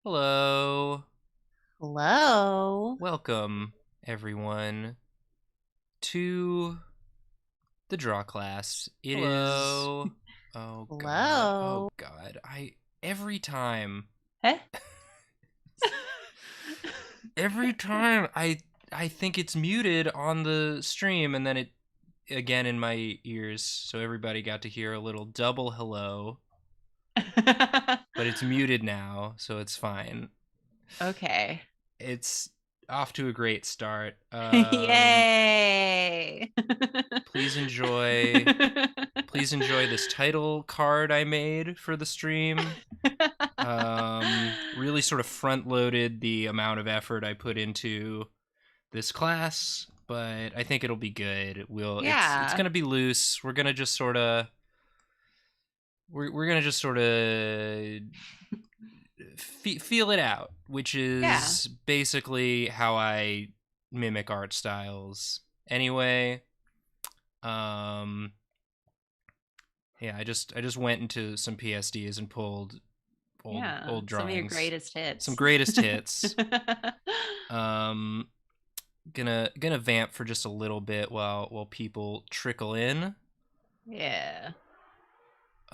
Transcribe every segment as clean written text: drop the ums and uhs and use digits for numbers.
Hello. Hello. Welcome, everyone, to the Drawclass. It is. Hello. Oh God. Oh Hello. God. Every time. Hey. Every time I think it's muted on the stream, and then it again in my ears, so everybody got to hear a little double hello. But it's muted now, so it's fine. Okay. It's off to a great start. Yay. Please enjoy this title card I made for the stream. Really sort of front loaded the amount of effort I put into this class, but I think it'll be good. It's Yeah. gonna be loose. We're gonna just sort of feel it out, which Yeah. is basically how I mimic art styles. Anyway, um, yeah, I just went into some PSDs and pulled Yeah. old Some of your drawings, greatest some hits. greatest hits. Um, gonna vamp for just a little bit while people trickle in. Yeah.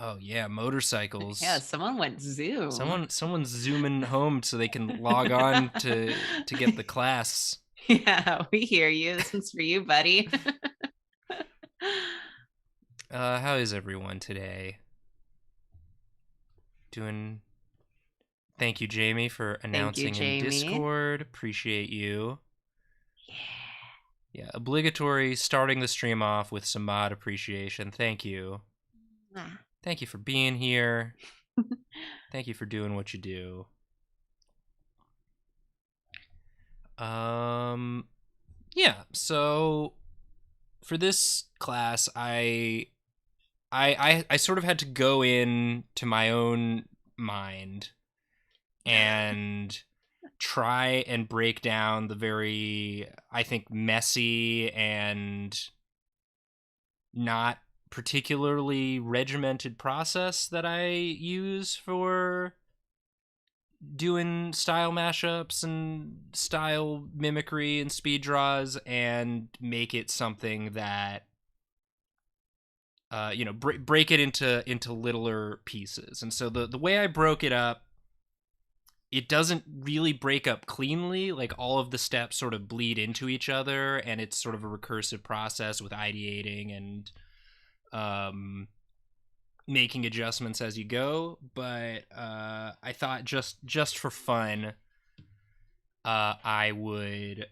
Oh yeah, Yeah, motorcycles. someone went Zoom. Someone's zooming home so they can log on to get the class. Yeah, we hear you. This one's for you, buddy. How is everyone today? Doing. Thank you, Jamie, for Thank you, announcing in Jamie. Discord. Appreciate you. Yeah. Yeah, obligatory starting the stream off with some mod appreciation. Thank you. Ah. Thank you for being here. Thank you for doing what you do. Um yeah, so for this class I sort of had to go in to my own mind and try and break down the very, I think, messy and not particularly regimented process that I use for doing style mashups and style mimicry and speed draws, and make it something that break it into littler pieces. And so the way I broke it up, it doesn't really break up cleanly. Like, all of the steps sort of bleed into each other, and it's sort of a recursive process with ideating and um, making adjustments as you go. But I thought just for fun, I would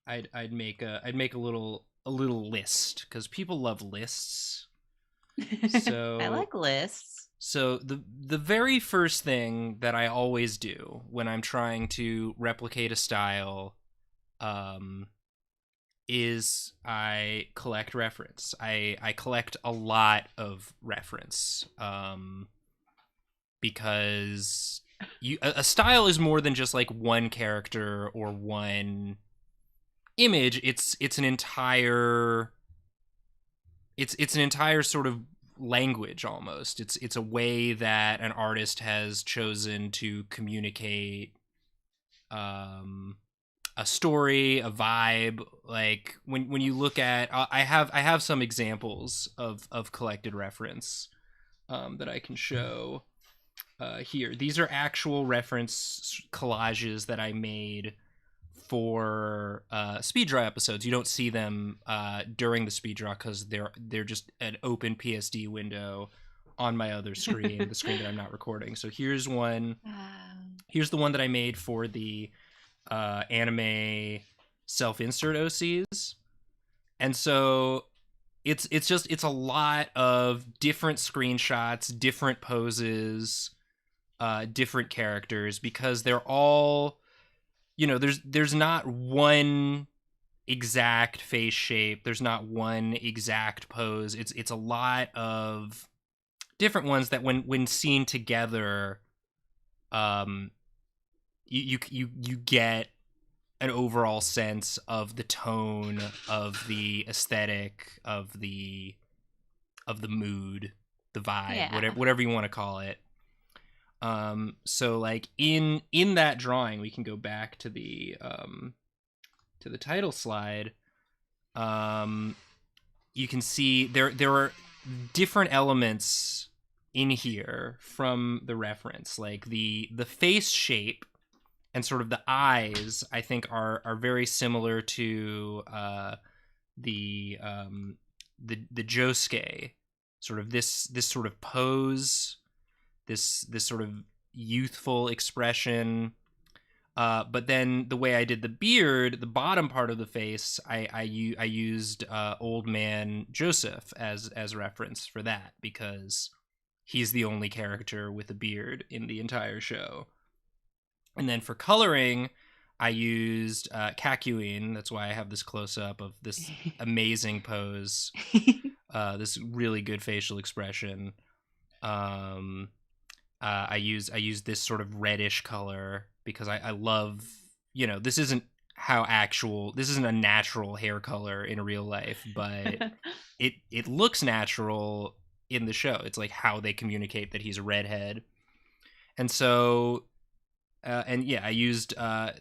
I'd make a little list, because people love lists. I So like lists. the very first thing that I always do when I'm trying to replicate a style, um, is I collect reference. I collect a lot of reference, because a style is more than just like one character or one image. It's an entire it's an entire sort of language almost. It's a way that an artist has chosen to communicate um a story, a vibe. Like, when you look at, I have some examples of collected reference that I can show here. These are actual reference collages that I made for speed draw episodes. You don't see them during the speed draw because they're just an open PSD window on my other screen, the screen that I'm not recording. So here's one. Here's the one that I made for the anime self-insert OCs. And so it's a lot of different screenshots, different poses, different characters, because they're all, there's not one exact face shape, there's not one exact pose. It's a lot of different ones that when seen together, um you get an overall sense of the tone, of the aesthetic, of the mood, the vibe, Yeah. whatever you want to call it. So like in that drawing, we can go back to the title slide. You can see there are different elements in here from the reference, like the face shape and sort of the eyes. I think are very similar to the Josuke, sort of this sort of pose, this sort of youthful expression. But then the way I did the beard, the bottom part of the face, I used Old Man Joseph as reference for that, because he's the only character with a beard in the entire show. And then for coloring, I used Kakuin. That's why I have this close up of this amazing pose, this really good facial expression. I use this sort of reddish color because I love, this isn't a natural hair color in real life, but it looks natural in the show. It's like how they communicate that he's a redhead. And so, I used, for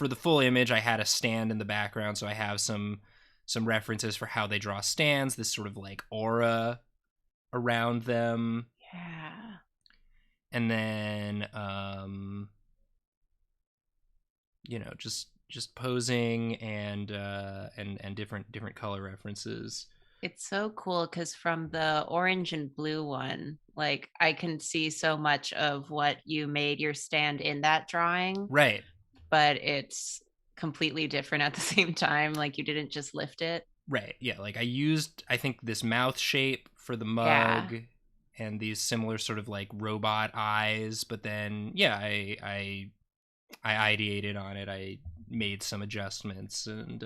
the full image, I had a stand in the background. So I have some references for how they draw stands, this sort of like aura around them. Yeah. And then, just posing and different color references. It's so cool because from the orange and blue one, like I can see so much of what you made your stand in that drawing. Right. But it's completely different at the same time. Like you didn't just lift it. Right. Yeah. Like I used, I think, this mouth shape for the mug. Yeah. And these similar sort of like robot eyes, but then I ideated on it. I made some adjustments and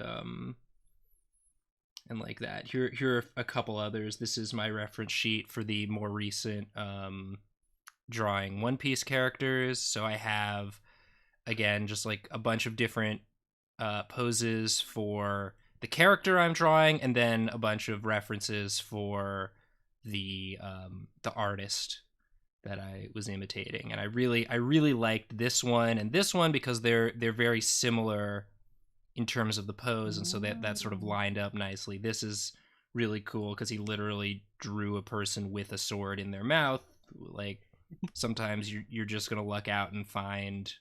like that. Here are a couple others. This is my reference sheet for the more recent drawing One Piece characters. So I have, again, just like a bunch of different poses for the character I'm drawing, and then a bunch of references for the artist that I was imitating. And I really liked this one and this one because they're very similar in terms of the pose, and so that sort of lined up nicely. This is really cool because he literally drew a person with a sword in their mouth. Like sometimes you're just gonna luck out and find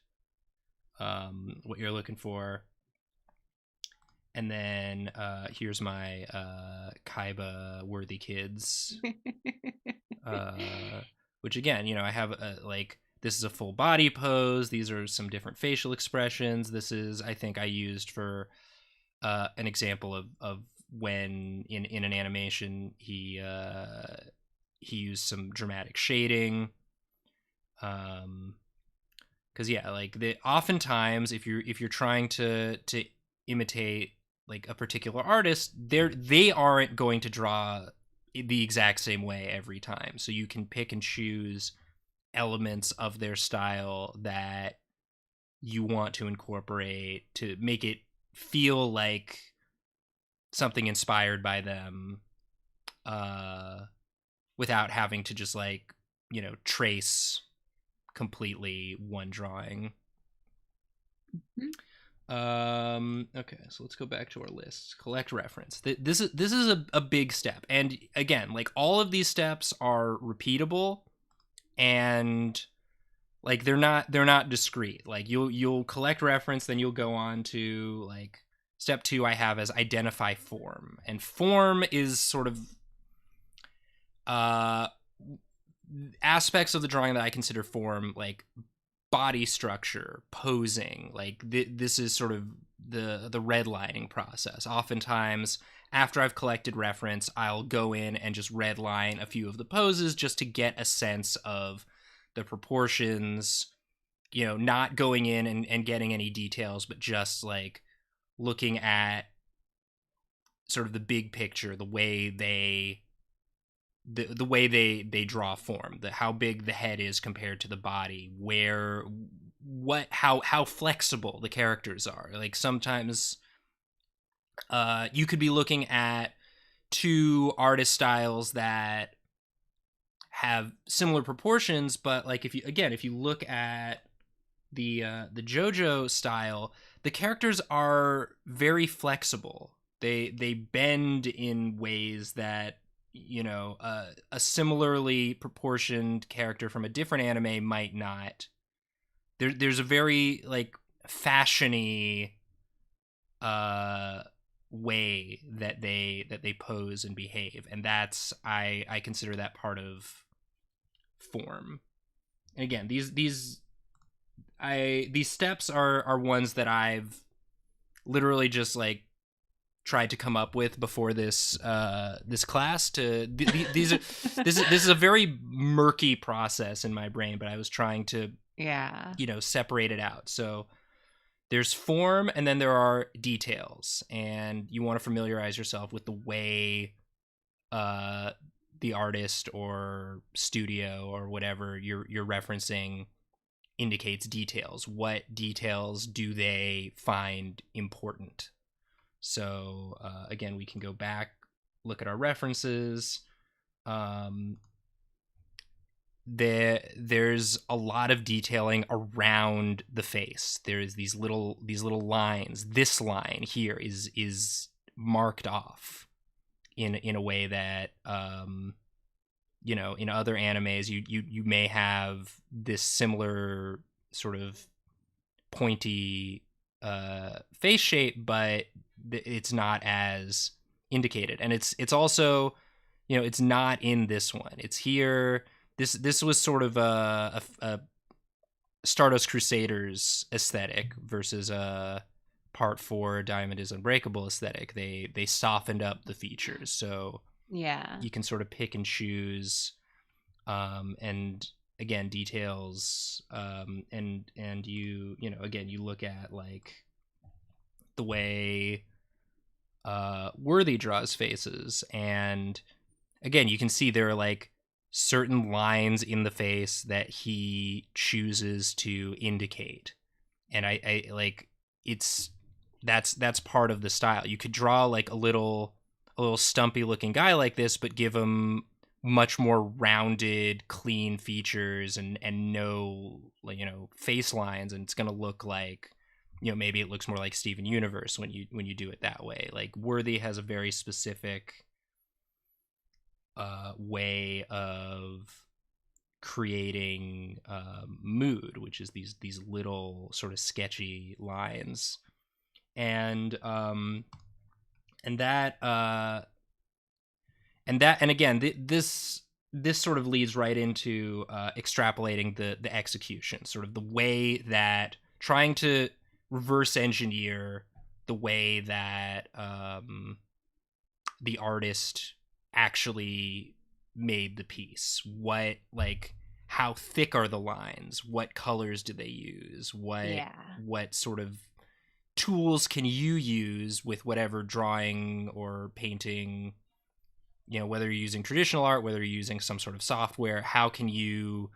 what you're looking for. And then here's my Kaiba Worthy Kids, which again, I have this is a full body pose. These are some different facial expressions. This is, I think I used for an example of when in an animation he used some dramatic shading. Because oftentimes if you're trying to imitate like a particular artist, they aren't going to draw the exact same way every time. So you can pick and choose elements of their style that you want to incorporate to make it feel like something inspired by them, without having to just trace completely one drawing. Mm-hmm. Okay, so let's go back to our list. Collect reference. This is a big step, and again, like all of these steps are repeatable, and like they're not discrete. Like you'll collect reference, then you'll go on to like step 2. I have as identify form, and form is sort of aspects of the drawing that I consider form, like body structure, posing. Like this is sort of the redlining process. Oftentimes after I've collected reference, I'll go in and just redline a few of the poses just to get a sense of the proportions, not going in and getting any details, but just like looking at sort of the big picture, the way they draw form, how big the head is compared to the body, how flexible the characters are. Like sometimes you could be looking at two artist styles that have similar proportions, but like if you look at the JoJo style, the characters are very flexible. They bend in ways that a similarly proportioned character from a different anime might not. There's a very like fashiony way that they pose and behave, and that's I consider that part of form. And again, these steps are ones that I've literally just like tried to come up with before this class. These are this is a very murky process in my brain, but I was trying to Yeah. separate it out. So there's form, and then there are details, and you want to familiarize yourself with the way the artist or studio or whatever you're referencing indicates details. What details do they find important? So again, we can go back, look at our references. There's a lot of detailing around the face. There's these little lines. This line here is marked off in a way that in other animes you may have this similar sort of pointy face shape, but it's not as indicated. And it's also it's not in this one. It's here. This was sort of a Stardust Crusaders aesthetic versus a Part 4 Diamond is Unbreakable aesthetic. They softened up the features, so Yeah. you can sort of pick and choose, and again details, and you again you look at like the way Worthy draws faces, and again you can see there are like certain lines in the face that he chooses to indicate, and I like that's part of the style. You could draw like a little stumpy looking guy like this, but give him much more rounded, clean features and no face lines, and it's gonna look like maybe it looks more like Steven Universe when you do it that way. Like Worthy has a very specific way of creating mood, which is these little sort of sketchy lines, and that and again this sort of leads right into extrapolating the execution, sort of the way that trying to reverse engineer the way that the artist actually made the piece. What, like, how thick are the lines? What colors do they use? What sort of tools can you use with whatever drawing or painting, whether you're using traditional art, whether you're using some sort of software, how can you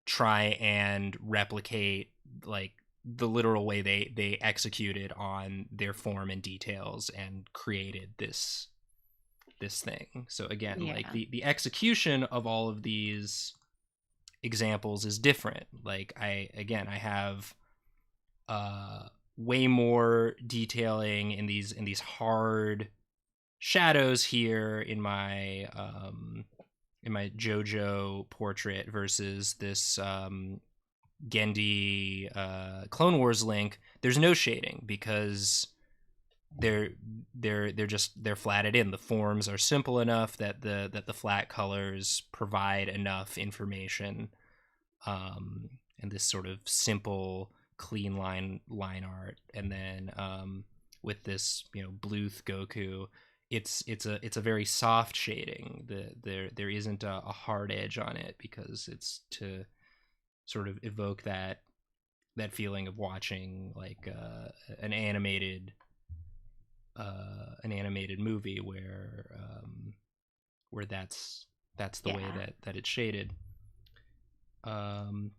try and replicate like the literal way they executed on their form and details and created this thing. So again, like the execution of all of these examples is different. Like I have way more detailing in these hard shadows here in my JoJo portrait versus this Gendy Clone Wars link. There's no shading because they're flatted in. The forms are simple enough that the flat colors provide enough information, and this sort of simple clean line art. And then with this Bluth Goku, it's a very soft shading. There isn't a hard edge on it because it's to sort of evoke that feeling of watching like an animated movie where that's the way that it's shaded. And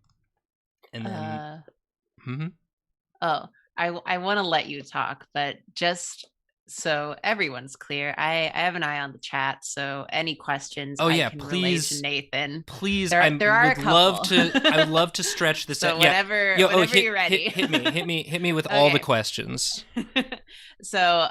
then Oh, I want to let you talk, but just So everyone's clear. I have an eye on the chat, so any questions Oh I yeah, can relay to please, Nathan. please. There are a couple. I would love to stretch this out. So Yeah. whenever Yo, oh, whenever you're ready. hit me with all the Okay. questions. So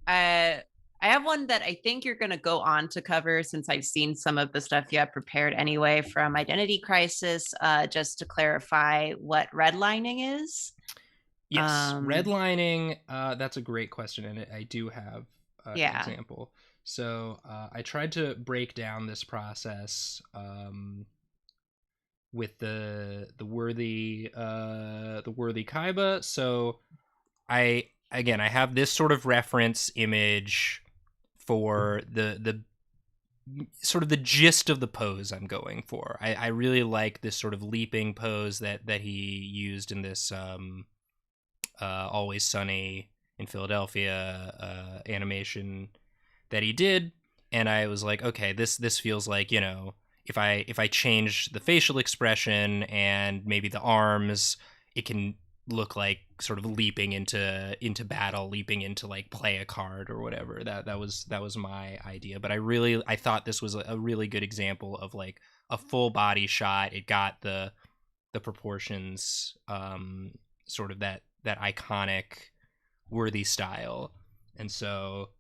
I I have one that I think you're gonna go on to cover since I've seen some of the stuff you have prepared anyway from Identity Crisis. Just to clarify what redlining is. Yes, redlining. That's a great question, and I do have an Yeah. example. So I tried to break down this process with the worthy Kaiba. So I have this sort of reference image for the sort of the gist of the pose I'm going for. I really like this sort of leaping pose that he used in this Always Sunny in Philadelphia animation that he did, and I was like, okay, this feels like, you know, if I change the facial expression and maybe the arms, it can look like sort of leaping into battle, leaping into like play a card or whatever. That was my idea, but I thought this was a really good example of like a full body shot. It got the proportions, sort of that iconic worthy style. And so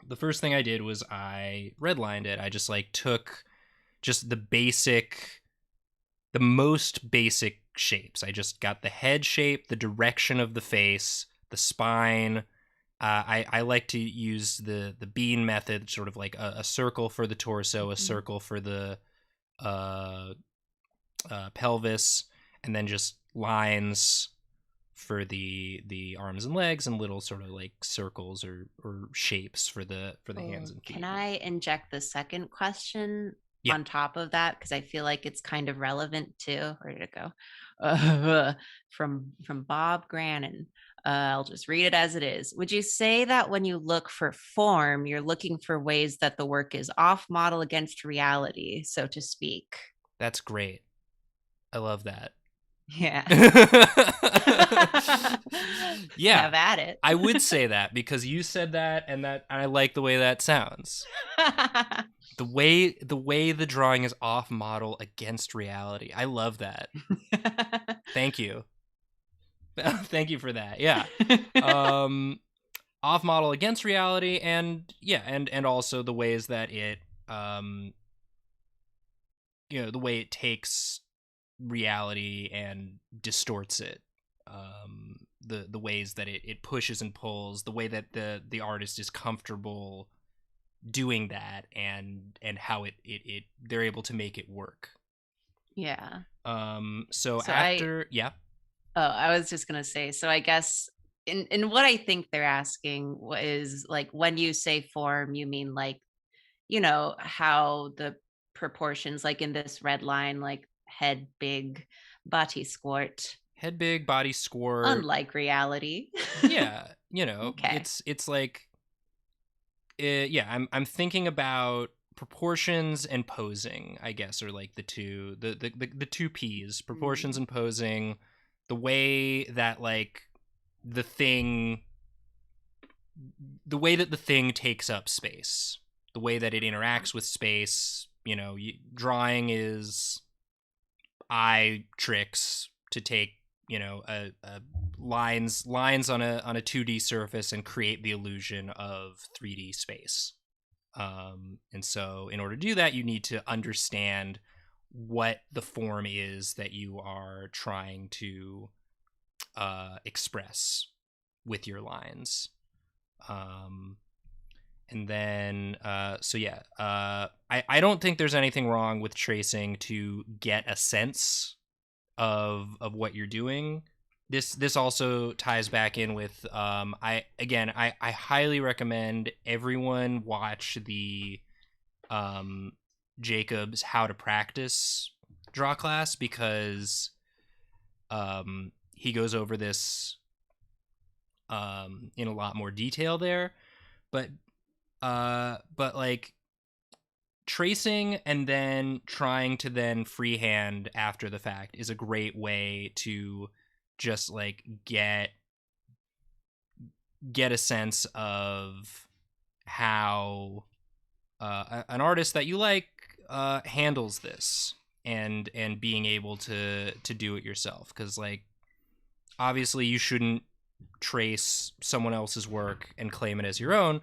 the first thing I did was I redlined it. I just like took just the most basic shapes. I just got the head shape, the direction of the face, the spine. I like to use the bean method, sort of like a circle for the torso, a circle for the pelvis, and then just lines for the arms and legs, and little sort of like circles or shapes for the hands and feet. Can I inject the second question Yeah. on top of that? Because I feel like it's kind of relevant too. Where did it go? From Bob Grannon. I'll just read it as it is. Would you say that when you look for form, you're looking for ways that the work is off model against reality, so to speak? That's great. I love that. Yeah. Yeah. Have at it. I would say that because you said that, and I like the way that sounds. The way the drawing is off model against reality. I love that. Thank you. Thank you for that. Yeah. Off model against reality, and yeah, and also the ways that it you know, the way it takes reality and distorts it, the ways that it pushes and pulls, the way that the artist is comfortable doing that, and how it they're able to make it work. Yeah. So after I was just gonna say, so I guess in what I think they're asking is like, when you say form, you mean like, how the proportions, like in this red line, like head big, body squirt, head big, body squirt, unlike reality. Yeah, you know, Okay. it's like yeah, I'm thinking about proportions and posing, I guess, are like the two P's, proportions and posing, the way that like the way that the thing takes up space, the way that it interacts with space. You know, drawing is eye tricks to take, you know, a lines on a 2D surface and create the illusion of 3D space. And so in order to do that, you need to understand what the form is that you are trying to express with your lines. And then so yeah, I don't think there's anything wrong with tracing to get a sense of what you're doing. This also ties back in with I highly recommend everyone watch the Jacob's How to Practice Drawclass, because he goes over this in a lot more detail there. But like tracing and then trying to then freehand after the fact is a great way to just like get get a sense of how an artist that you like handles this, and being able to do it yourself, because like obviously you shouldn't trace someone else's work and claim it as your own,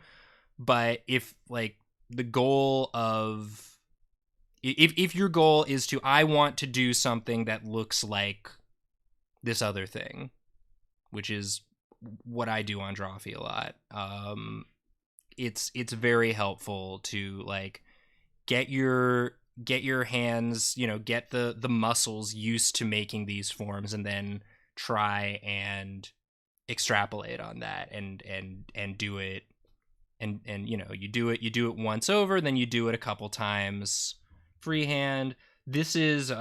but if like the goal of if your goal is to, I want to do something that looks like this other thing, which is what I do on Drawfee a lot, it's very helpful to like get your hands, get the muscles used to making these forms, and then try and extrapolate on that, and do it, and you do it once over, then you do it a couple times freehand. This is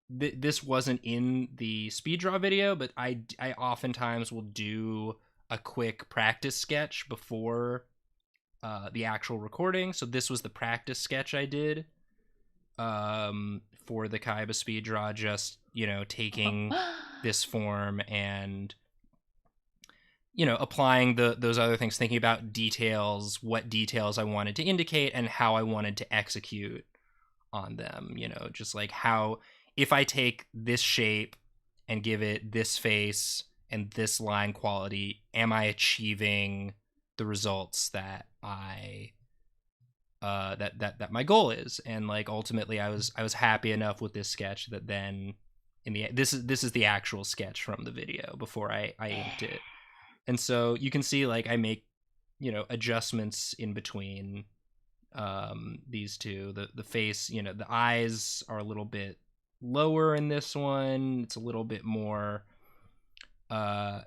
this wasn't in the speed draw video, but I oftentimes will do a quick practice sketch before the actual recording. So this was the practice sketch I did for the Kaiba speed draw, just taking this form and applying those other things, thinking about details, what details I wanted to indicate and how I wanted to execute on them. Just like how, if I take this shape and give it this face and this line quality, am I achieving the results that I that my goal is? And like ultimately I was happy enough with this sketch that then in the this is the actual sketch from the video before I inked it. And so you can see like I make adjustments in between these two. The face, the eyes are a little bit lower in this one. It's a little bit more a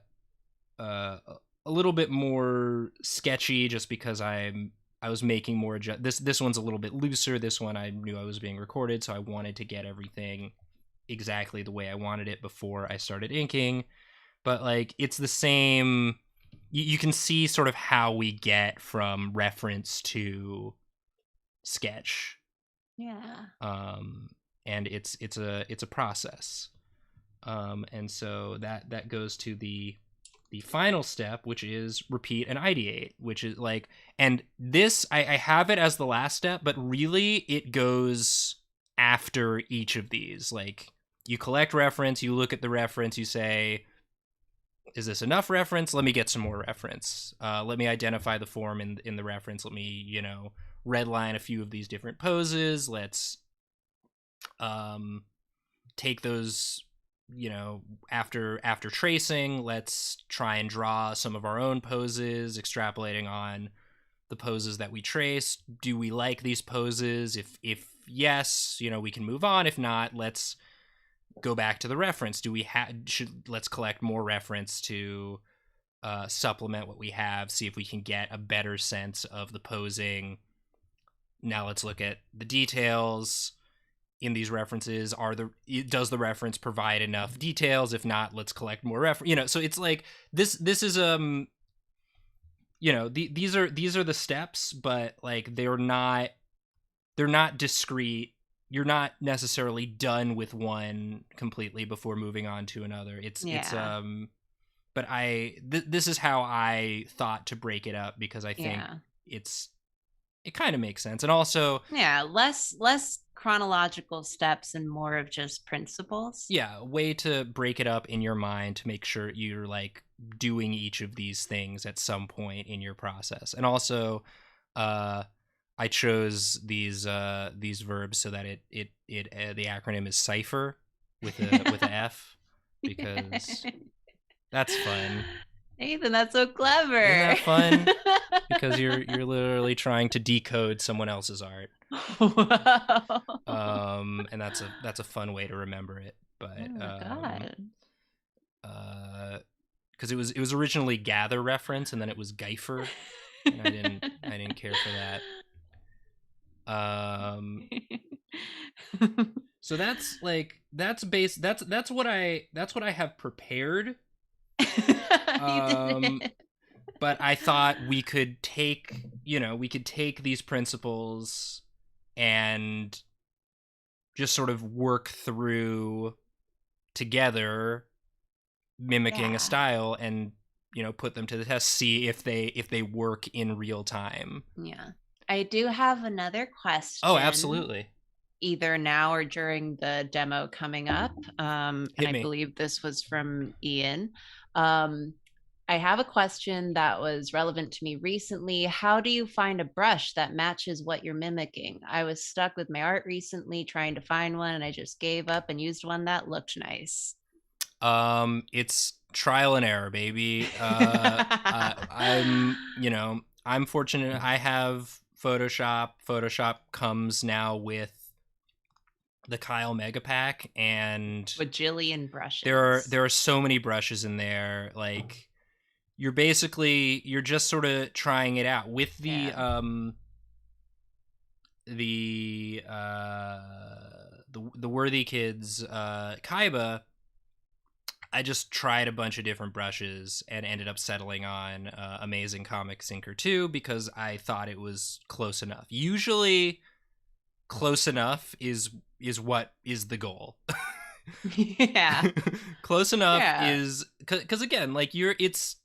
little bit more sketchy, just because I was making more this one's a little bit looser. This one I knew I was being recorded, so I wanted to get everything exactly the way I wanted it before I started inking. But like it's the same, you can see sort of how we get from reference to sketch. Yeah. And it's a process. And so that goes to the final step, which is repeat and ideate, which is like, and this I have it as the last step, but really it goes after each of these. Like you collect reference, you look at the reference, you say, is this enough reference? Let me get some more reference. Let me identify the form in the reference. Let me, redline a few of these different poses. Let's take those, after tracing, let's try and draw some of our own poses, extrapolating on the poses that we traced. Do we like these poses? If yes, we can move on. If not, let's go back to the reference. Let's collect more reference to supplement what we have, see if we can get a better sense of the posing. Now let's look at the details in these references. Does the reference provide enough details? If not, let's collect more reference. So it's like this is these are the steps, but like they're not discrete. You're not necessarily done with one completely before moving on to another. But this is how I thought to break it up, because I think it kind of makes sense. And also less chronological steps and more of just principles. Yeah, a way to break it up in your mind to make sure you're like doing each of these things at some point in your process. And also I chose these verbs so that it the acronym is CIPHER with a F, because that's fun. Nathan, that's so clever. Isn't that fun? Because you're literally trying to decode someone else's art. Wow. And that's a fun way to remember it. But Oh my God. because it was originally gather reference, and then it was Geifer, and I didn't care for that. So that's what I have prepared. But I thought we could take these principles and just sort of work through together, mimicking a style, and put them to the test, see if they work in real time. Yeah. I do have another Oh, question, absolutely. either now or during the demo coming up. And Hit I me. believe this was from Ian. Um, I have a question that was relevant to me recently. How do you find a brush that matches what you're mimicking? I was stuck with my art recently trying to find one, and I just gave up and used one that looked nice. It's trial and error, baby. I'm fortunate. I have Photoshop. Photoshop comes now with the Kyle Mega Pack, and Bajillion there brushes. are so many brushes in there. Like you're just sort of trying it out with Yeah. the Worthy Kids Kaiba. I just tried a bunch of different brushes and ended up settling on Amazing Comics Inker 2 because I thought it was close enough. Usually, close enough is what is the goal. Yeah. Close enough Yeah. is because again, like it's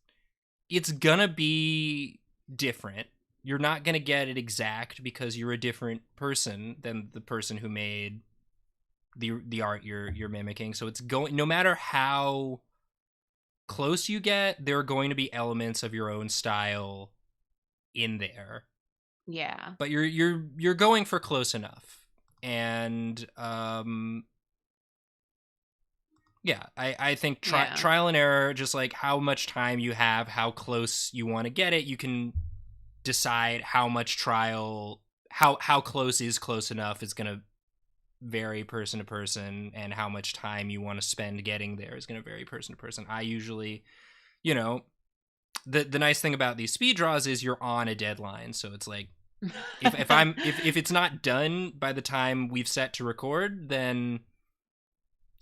gonna be different. You're not gonna get it exact because you're a different person than the person who made the art you're mimicking. So it's going, no matter how close you get, there are going to be elements of your own style in there. Yeah. But you're going for close enough. And yeah, I think Yeah. trial and error, just like how much time you have, how close you want to get it, you can decide how much trial, how close is close enough is going to vary person to person, and how much time you want to spend getting there is going to vary person to person. I usually, you know, the nice thing about these speed draws is you're on a deadline, so it's like if it's not done by the time we've set to record, then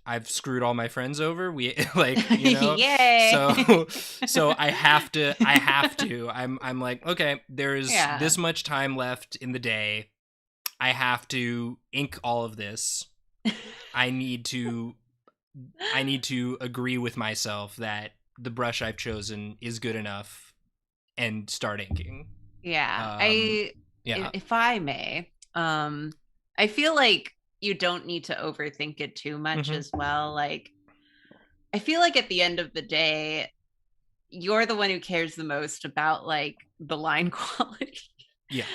I've screwed all my friends over. We Yay. so I have to. I'm like, okay, there's Yeah. this much time left in the day. I have to ink all of this. I need to agree with myself that the brush I've chosen is good enough and start inking. Yeah. Um yeah. If I may, I feel like you don't need to overthink it too much Mhm. as well. Like, I feel like at the end of the day, you're the one who cares the most about like the line quality. Yeah.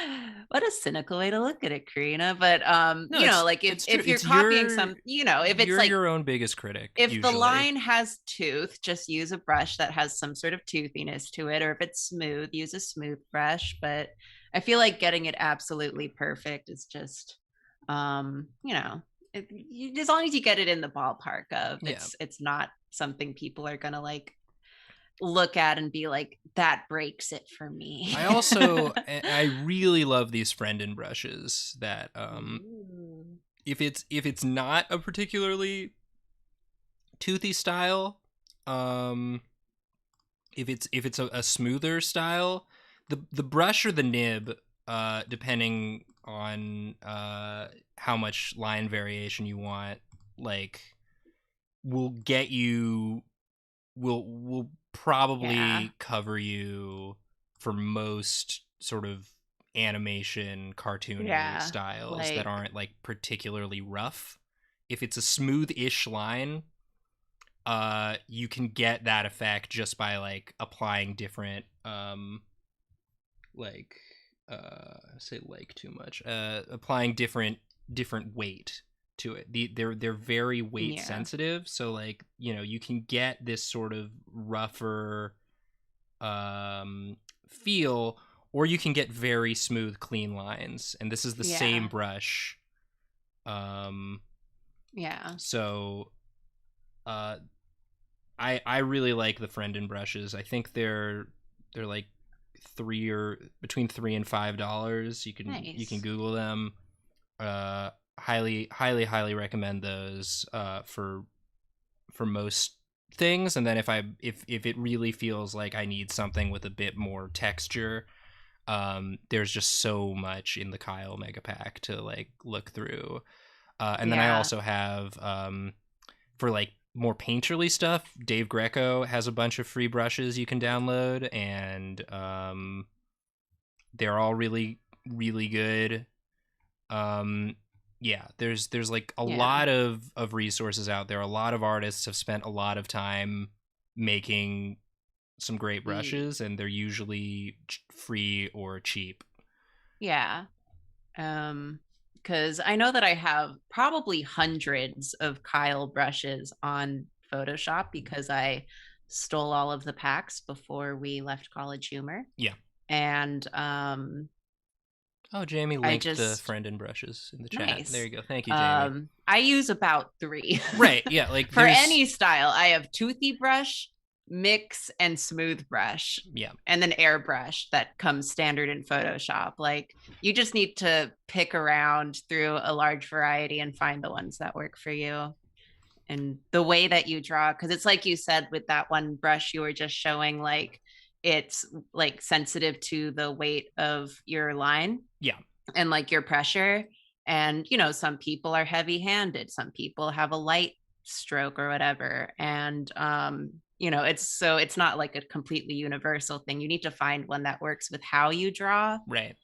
What a cynical way to look at it, Karina. But No, like it's true. if you're It's copying some, if it's you're like, your own biggest critic if the usually. line has tooth, just use a brush that has some sort of toothiness to it. Or if it's smooth, use a smooth brush. But I feel like getting it absolutely perfect is just, um, you know, as long as you get it in the ballpark of Yeah. it's not something people are gonna like look at and be like, that breaks it for me. I really love these Friendin brushes that Ooh. if it's not a particularly toothy style, um if it's a smoother style, the brush or the nib, depending on how much line variation you want, like will get you will Yeah. probably cover you for most sort of animation cartoony Yeah. styles that Like, aren't like particularly rough. If it's a smooth-ish line, you can get that effect just by like applying different like I say like too much, applying different weight to it. They're very weight yeah. sensitive, so like you can get this sort of rougher feel, or you can get very smooth clean lines, and this is the same Yeah. brush. um Yeah. so uh I really like the Friendin brushes. I think they're like three or between $3 and $5. You can Nice. Google them. Highly recommend those for most things. And then if it really feels like I need something with a bit more texture, there's just so much in the Kyle Mega Pack to like look through. And then I Yeah. also have for like more painterly stuff, Dave Greco has a bunch of free brushes you can download, and they're all really, really good. Yeah, there's like a Yeah. lot of resources out there. A lot of artists have spent a lot of time making some great brushes, and they're usually free or cheap. Yeah. Because I know that I have probably hundreds of Kyle brushes on Photoshop because I stole all of the packs before we left College Humor. Yeah. And Oh, Jamie I linked the just friend and brushes in the chat. nice. There you go. Thank you, Jamie. I use about 3. Right. Yeah. Like for any style, I have toothy brush, mix, and smooth brush. Yeah. And then airbrush that comes standard in Photoshop. Like you just need to pick around through a large variety and find the ones that work for you. And the way that you draw, because it's like you said with that one brush you were just showing, like it's like sensitive to the weight of your line. Yeah. And like your pressure. And, you know, some people are heavy handed, some people have a light stroke or whatever. And, you know, it's not like a completely universal thing. You need to find one that works with how you draw. Right.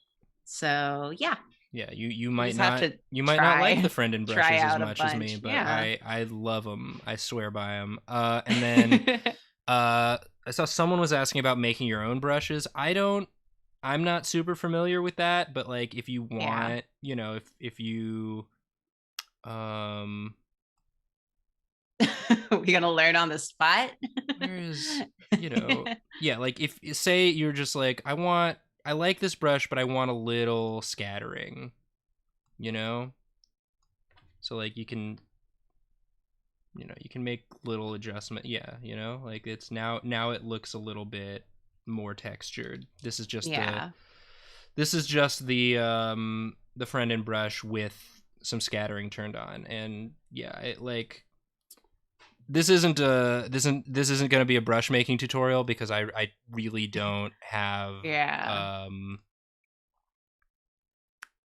So, yeah. Yeah, you might not like the friend and brushes as much as me, but yeah. I love them. I swear by them. And then I saw someone was asking about making your own brushes. I'm not super familiar with that, but like if you want, you know, if you we gonna learn on the spot. There's, you know, yeah, like if say you're just like I like this brush, but I want a little scattering, you know? So like you can make little adjustment. Yeah, you know, like it's now it looks a little bit more textured. This is just the friend and brush with some scattering turned on. And yeah, it like this isn't going to be a brush making tutorial because I really don't have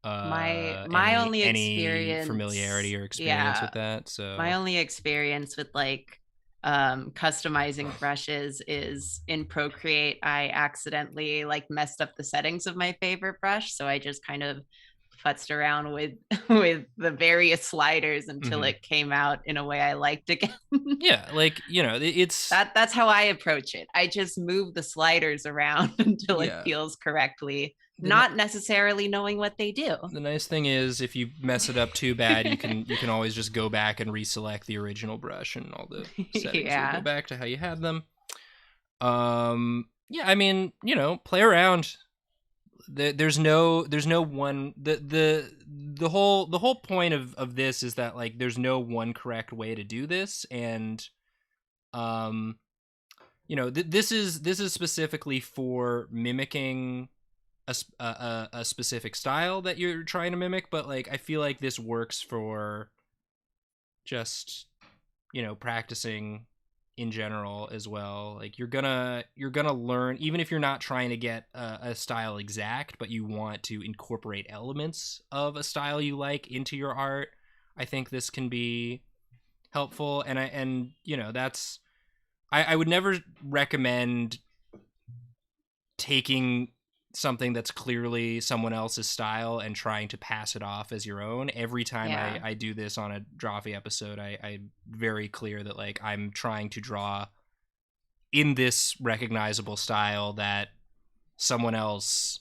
my only experience, familiarity or experience with that. So my only experience with like customizing brushes is in Procreate. I accidentally like messed up the settings of my favorite brush, so I just kind of futzed around with the various sliders until it came out in a way I liked again. Yeah, like, you know, it's that's how I approach it. I just move the sliders around until it feels correctly, not necessarily knowing what they do. The nice thing is if you mess it up too bad, you can always just go back and reselect the original brush and all the settings will go back to how you had them. Yeah, I mean, you know, play around. There's no one the whole point of this is that like there's no one correct way to do this, and you know, this is specifically for mimicking a specific style that you're trying to mimic, but like I feel like this works for just, you know, practicing in general as well. Like you're gonna learn, even if you're not trying to get a style exact, but you want to incorporate elements of a style you like into your art. I think this can be helpful, and you know, that's I would never recommend taking something that's clearly someone else's style and trying to pass it off as your own. Every time I do this on a Drawfee episode, I'm very clear that like I'm trying to draw in this recognizable style that someone else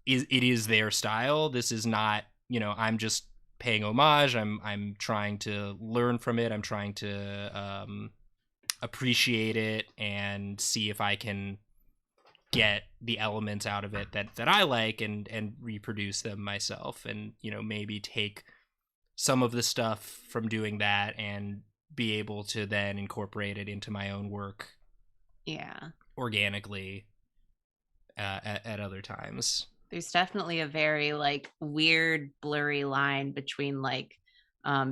it is their style. This is not, you know, I'm just paying homage. I'm trying to learn from it. I'm trying to appreciate it and see if I can get the elements out of it that I like and reproduce them myself, and, you know, maybe take some of the stuff from doing that and be able to then incorporate it into my own work organically at other times. There's definitely a very like weird blurry line between like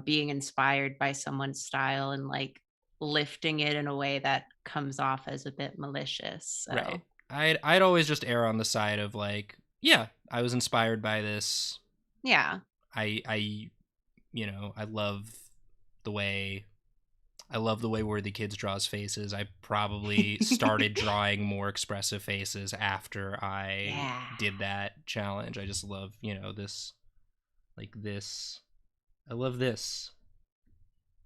being inspired by someone's style and like lifting it in a way that comes off as a bit malicious. So. Right. I'd always just err on the side of like, yeah, I was inspired by this. Yeah. I you know, I love the way I love the way Worthy Kids draws faces. I probably started drawing more expressive faces after I did that challenge. I just love, you know, this, like this. I love this.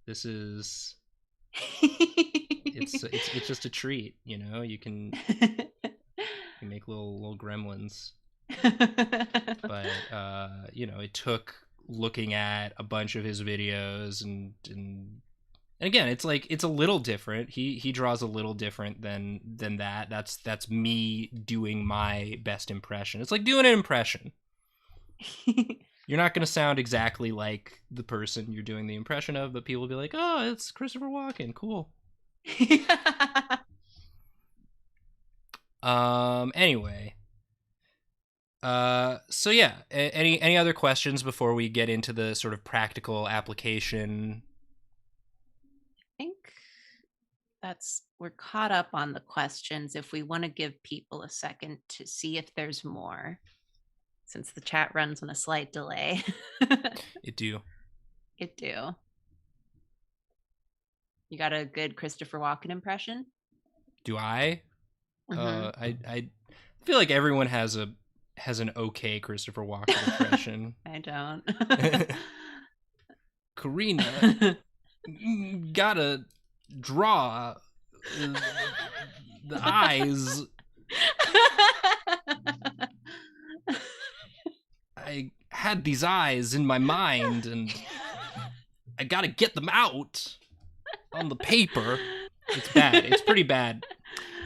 This is, it's just a treat, you know. You can make little gremlins. But you know, it took looking at a bunch of his videos and again, it's like it's a little different. He draws a little different than that. That's me doing my best impression. It's like doing an impression. You're not going to sound exactly like the person you're doing the impression of, but people will be like, "Oh, it's Christopher Walken. Cool." Anyway. So yeah, any other questions before we get into the sort of practical application? I think we're caught up on the questions. If we want to give people a second to see if there's more, since the chat runs on a slight delay. It do. You got a good Christopher Walken impression? Do I? Mm-hmm. I feel like everyone has an okay Christopher Walken impression. I don't. Karina, gotta draw the eyes. I had these eyes in my mind, and I gotta get them out on the paper. It's bad. It's pretty bad.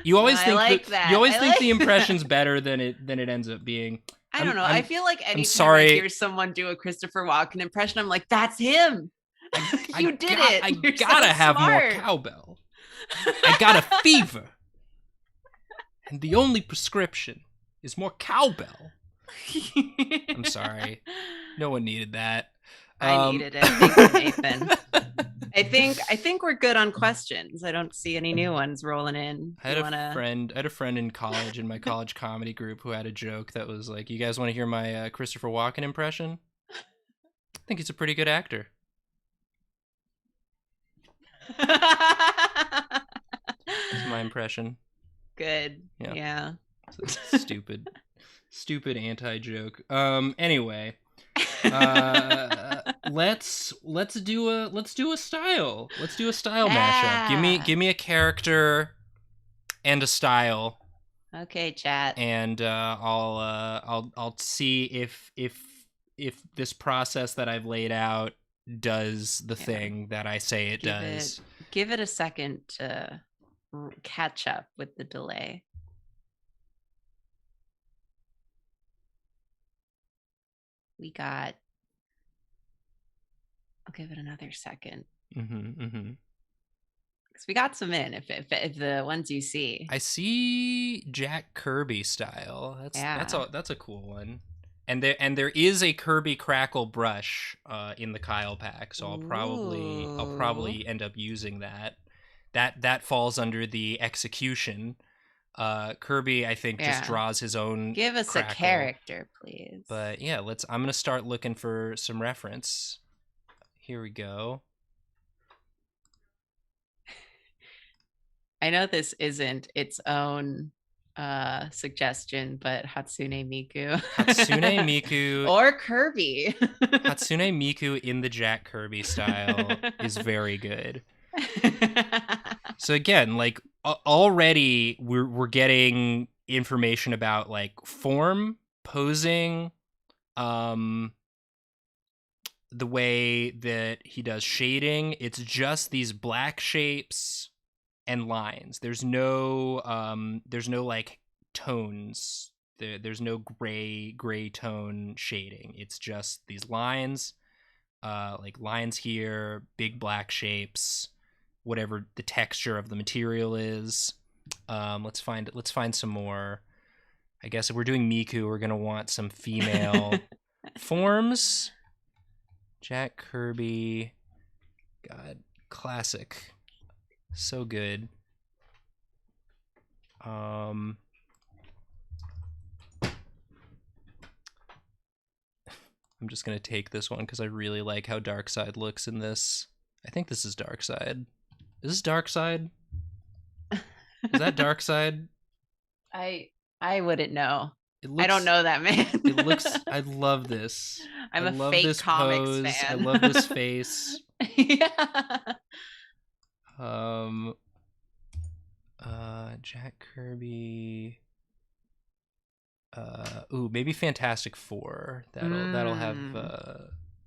You always think the impression's beher than it ends up being. I don't know. I feel like anytime I hear someone do a Christopher Walken impression, I'm like, that's him. You did it. I gotta have more cowbell. I got a fever. And the only prescription is more cowbell. I'm sorry. No one needed that. I needed it. Thank you, Nathan. I think we're good on questions. I don't see any new ones rolling in. I had a friend in college, in my college comedy group, who had a joke that was like, "You guys want to hear my Christopher Walken impression? I think he's a pretty good actor." That's my impression. Good. Yeah. Stupid anti-joke. Anyway. Let's do a style. Let's do a style mashup. Give me a character and a style. Okay, chat. And I'll see if this process that I've laid out does the thing that I say it does. Give it a second to catch up with the delay. I'll give it another second. Because we got some in. If the ones you see, I see Jack Kirby style. That's a cool one. And there is a Kirby Crackle brush in the Kyle pack, so I'll probably end up using that. That falls under the execution. Kirby, I think, just draws his own. Give us crackle. A character, please. But yeah, I'm gonna start looking for some reference. Here we go. I know this isn't its own suggestion, but Hatsune Miku. Hatsune Miku. Or Kirby. Hatsune Miku in the Jack Kirby style is very good. So again, like already we're getting information about like form, posing, the way that he does shading. It's just these black shapes and lines. There's no like tones. There's no gray tone shading. It's just these lines, like lines here, big black shapes, whatever the texture of the material is. Let's find some more. I guess if we're doing Miku, we're gonna want some female forms. Jack Kirby, God, classic, so good. I'm just gonna take this one because I really like how Darkseid looks in this. I think this is Darkseid. Is this Dark Side? Is that Dark Side? I wouldn't know. It I don't looks. know that man. It looks. I love this. I'm I a love fake this comics pose. fan. I love this face. Yeah. Jack Kirby. Ooh, maybe Fantastic Four. That'll have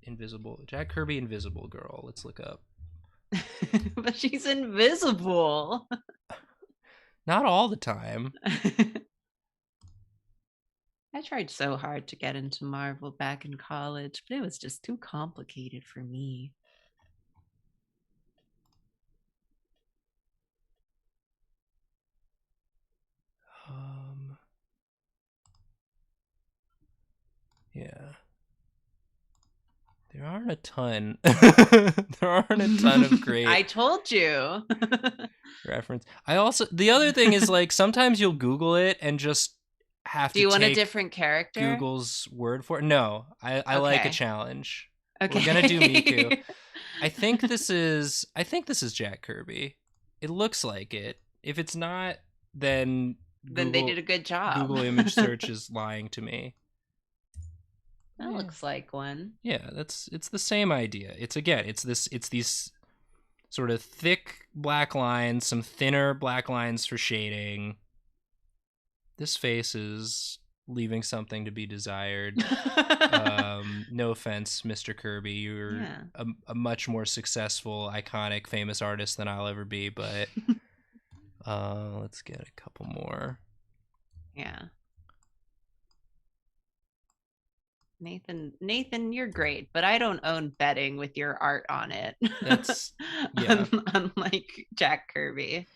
Invisible Jack Kirby, Invisible Girl. Let's look up. But she's invisible. Not all the time. I tried so hard to get into Marvel back in college, but it was just too complicated for me. Yeah. There aren't a ton. There aren't a ton of great. I told you. Reference. I also, the other thing is, like, sometimes you'll Google it and just have to. Do you want a take different character? Google's word for it. No, I like a challenge. Okay. We're gonna do Miku. I think this is Jack Kirby. It looks like it. If it's not, then Then they did a good job. Google image search is lying to me. That looks like one. Yeah, it's the same idea. It's these sort of thick black lines, some thinner black lines for shading. This face is leaving something to be desired. No offense, Mr. Kirby, you're a much more successful, iconic, famous artist than I'll ever be, but let's get a couple more. Yeah. Nathan, you're great, but I don't own betting with your art on it. That's unlike Jack Kirby.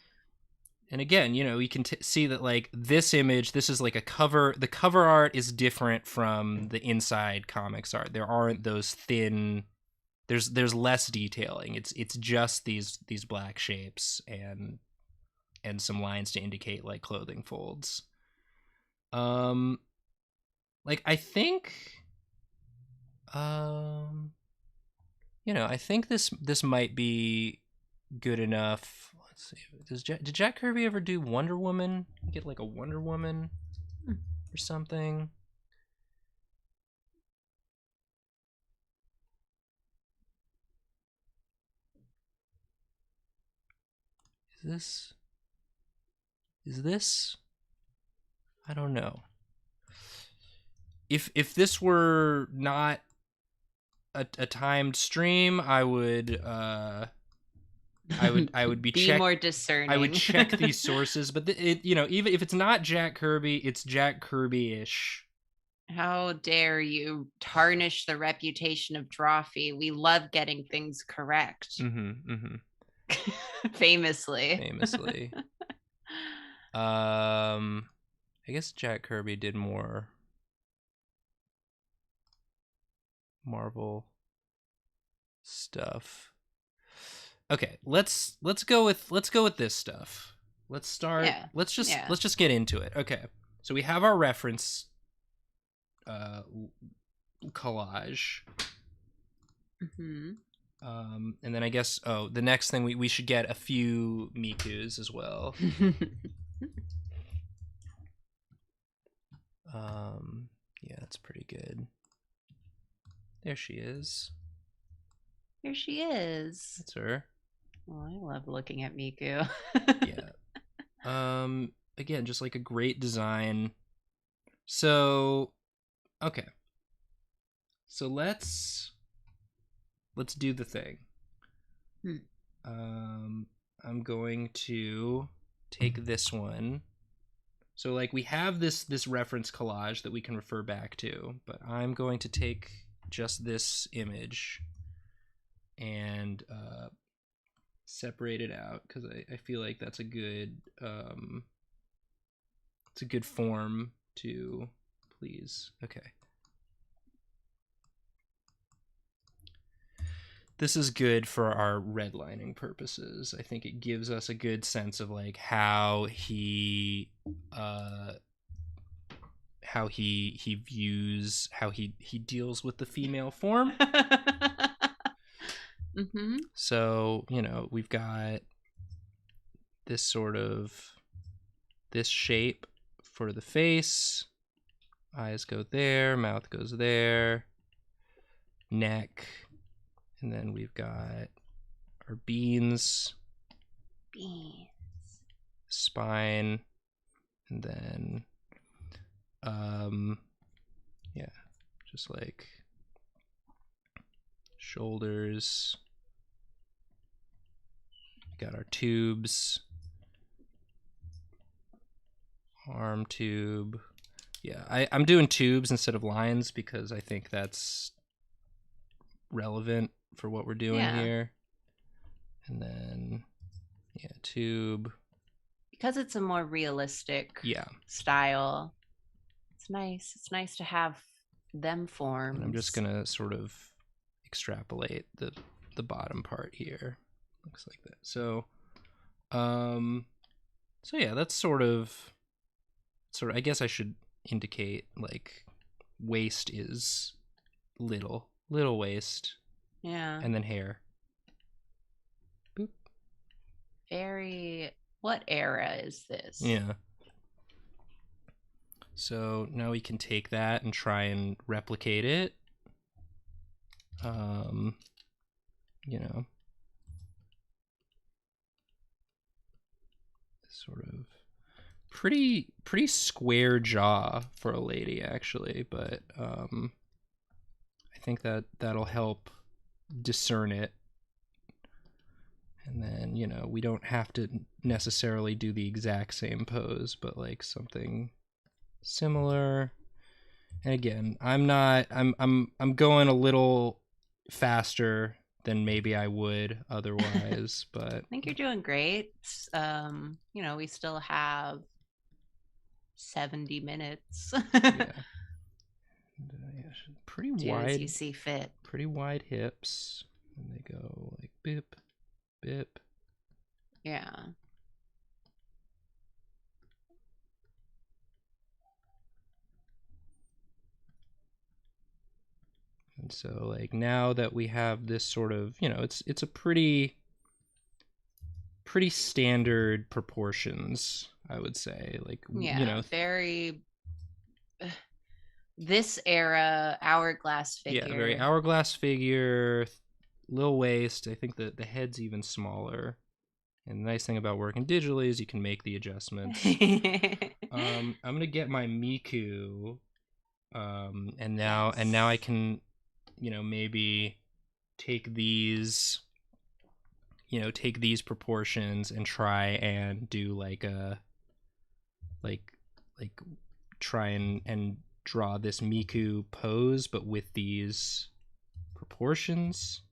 And again, you know, you can see that, like, this image, this is like a cover. The cover art is different from the inside comics art. There aren't those thin. There's less detailing. It's just these black shapes and some lines to indicate, like, clothing folds. Like, I think. You know, I think this might be good enough. Let's see. Did Jack Kirby ever do Wonder Woman? Get like a Wonder Woman or something? Is this? I don't know. If this were not a timed stream, I would be more discerning. I would check these sources, but you know, even if it's not Jack Kirby, it's Jack Kirby-ish. How dare you tarnish the reputation of Drawfee? We love getting things correct. Famously. I guess Jack Kirby did more Marvel stuff. Okay, let's go with this stuff. Let's start. Yeah. Let's just get into it. Okay, so we have our reference collage. And then I guess the next thing we should get a few Mikus as well. Yeah, that's pretty good. There she is. Here she is. That's her. Well, I love looking at Miku. Yeah. Again, just like a great design. So, okay. So let's do the thing. I'm going to take this one. So, like, we have this reference collage that we can refer back to, but I'm going to take just this image and separate it out because I feel like that's a good it's a good form to please. Okay. This is good for our redlining purposes. I think it gives us a good sense of, like, how he views, how he deals with the female form. So, you know, we've got this sort of this shape for the face. Eyes go there, mouth goes there, neck, and then we've got our beans, spine, and then yeah, just like shoulders. Got our tubes, arm tube. Yeah, I'm doing tubes instead of lines because I think that's relevant for what we're doing here. And then, yeah, tube. Because it's a more realistic style. It's nice. It's nice to have them forms. And I'm just gonna sort of extrapolate the bottom part here. Looks like that. So yeah, that's sort of I guess I should indicate like waist is little waist. Yeah. And then hair. Boop. What era is this? Yeah. So now we can take that and try and replicate it. You know, sort of pretty square jaw for a lady actually, but I think that'll help discern it. And then, you know, we don't have to necessarily do the exact same pose, but like something similar. And again, I'm going a little faster than maybe I would otherwise, but I think you're doing great. You know, we still have 70 minutes. Yeah. Pretty Do wide. as you see fit. Pretty wide hips, and they go like bip, bip. Yeah. And so like now that we have this sort of, you know, it's a pretty standard proportions, I would say. Like, Yeah, you know, very this era hourglass figure. Yeah, very hourglass figure, little waist. I think the head's even smaller. And the nice thing about working digitally is you can make the adjustments. I'm gonna get my Miku, and now I can, you know, maybe take these proportions and try and do like a try and draw this Miku pose, but with these proportions.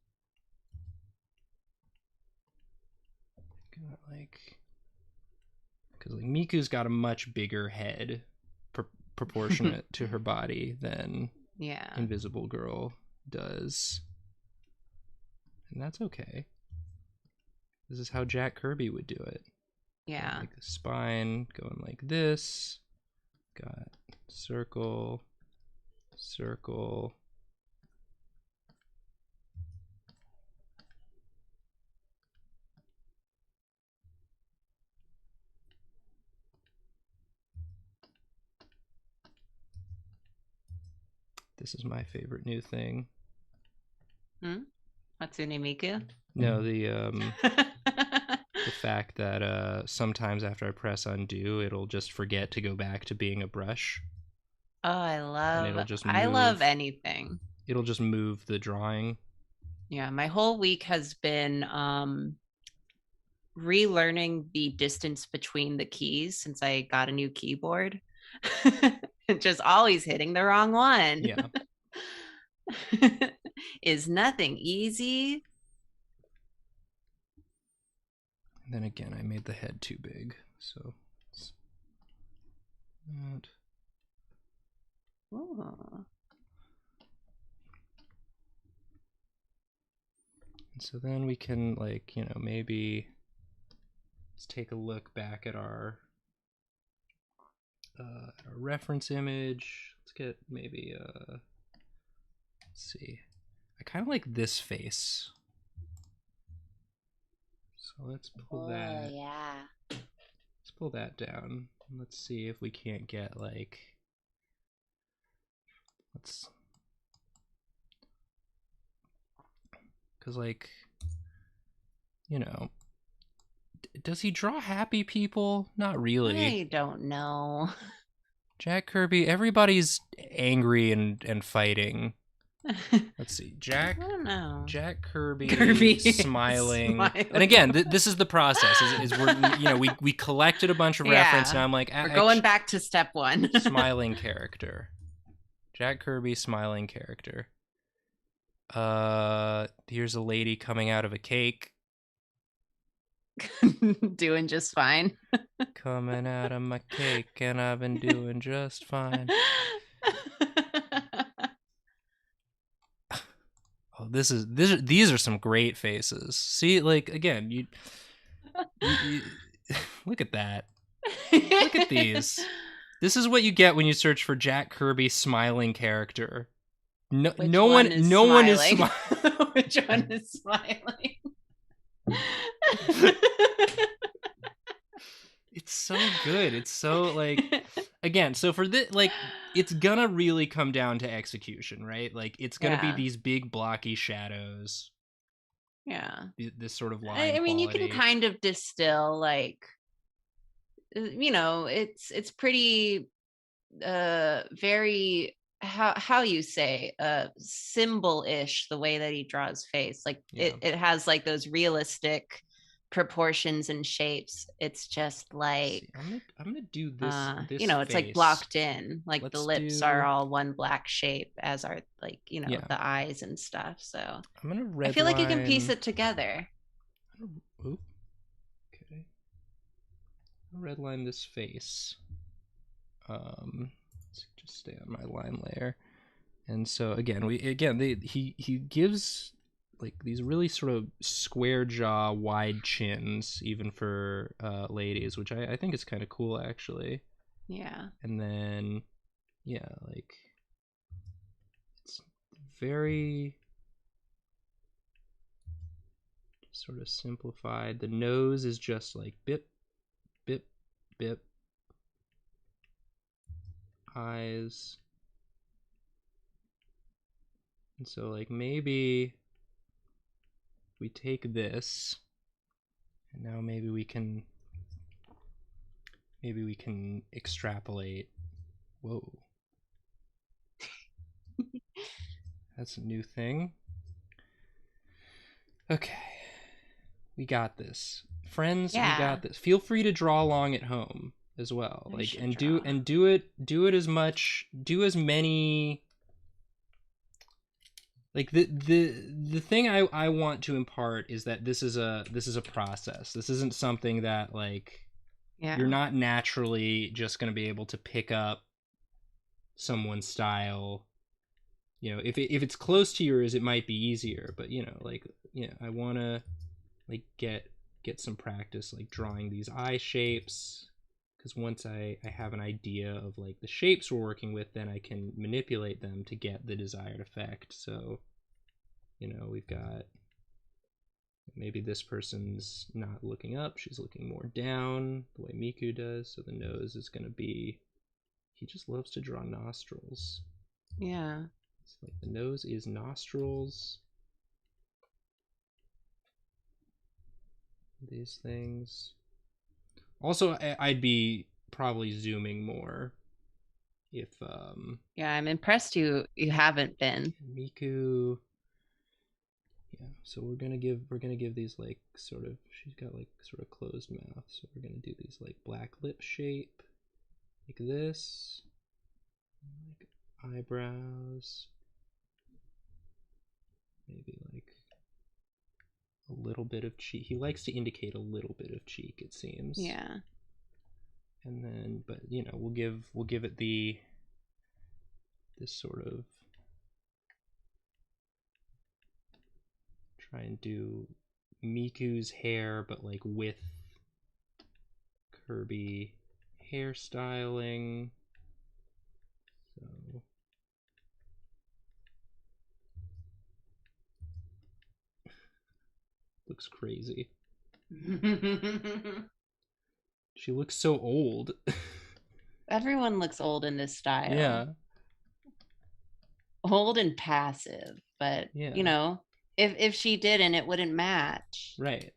Like, because like Miku's got a much bigger head proportionate to her body than Invisible Girl does, and that's okay. This is how Jack Kirby would do it. Yeah, like the spine going like this. Got circle, circle. This is my favorite new thing. Hatsune Miku? No, the fact that sometimes after I press undo, it'll just forget to go back to being a brush. Oh, I move. love anything. It'll just move the drawing. Yeah, my whole week has been relearning the distance between the keys since I got a new keyboard. Just always hitting the wrong one. Yeah. Is nothing easy. And then again, I made the head too big, so that. Oh. And so then we can, like, you know, maybe let's take a look back at our reference image. Let's get maybe let's see. I kind of like this face. So let's pull Oh, that. yeah. Let's pull that down. Let's see if we can't get like. Let's. Because like, you know, does he draw happy people? Not really. I don't know. Jack Kirby, everybody's angry and fighting. Let's see, I don't know. Jack Kirby, Kirby smiling. And again, this is the process. Is we're we collected a bunch of reference, and I'm like, we're going back to step one. Smiling character, Jack Kirby, smiling character. Here's a lady coming out of a cake. Doing just fine. Coming out of my cake, and I've been doing just fine. Oh, these are some great faces. See, like again, you look at that. Look at these. This is what you get when you search for Jack Kirby smiling character. No one is smiling. Which one is smiling? It's so good. It's so like again, so for this like it's gonna really come down to execution, right? Like it's gonna be these big blocky shadows. Yeah. This sort of line. I mean, you can kind of distill like it's pretty very how you say symbol-ish the way that he draws face. Like it has like those realistic proportions and shapes. It's just like I'm gonna do this this it's like blocked in, like the lips are all one black shape, as are like the eyes and stuff. So I'm gonna I feel like you can piece it together. Okay, redline this face. Let's just stay on my line layer. And so again, he gives like these really sort of square jaw, wide chins, even for ladies, which I think is kind of cool actually. Yeah. And then like it's very sort of simplified. The nose is just like bip, bip, bip. Eyes. And so like maybe we take this and now maybe we can extrapolate. Whoa. That's a new thing. Okay. We got this. Friends, we got this. Feel free to draw along at home as well. Like do it as much, do as many. Like the thing I want to impart is that this is a process. This isn't something that like you're not naturally just going to be able to pick up someone's style. If it's close to yours, it might be easier, but I want to like get some practice like drawing these eye shapes, because once I have an idea of like the shapes we're working with, then I can manipulate them to get the desired effect. So we've got maybe this person's not looking up, she's looking more down the way Miku does, so the nose is going to be, he just loves to draw nostrils. Yeah, it's like the nose is nostrils, these things. Also, I'd be probably zooming more if I'm impressed you haven't been. Miku. So we're gonna give these like sort of, she's got like sort of closed mouth, so we're gonna do these like black lip shape like this, like eyebrows, maybe like a little bit of cheek. He likes to indicate a little bit of cheek, it seems. Yeah. And then, but we'll give it this sort of, try and do Miku's hair, but like with Kirby hairstyling. So looks crazy. She looks so old. Everyone looks old in this style. Yeah. Old and passive, but Yeah. you know, if she didn't, it wouldn't match. Right.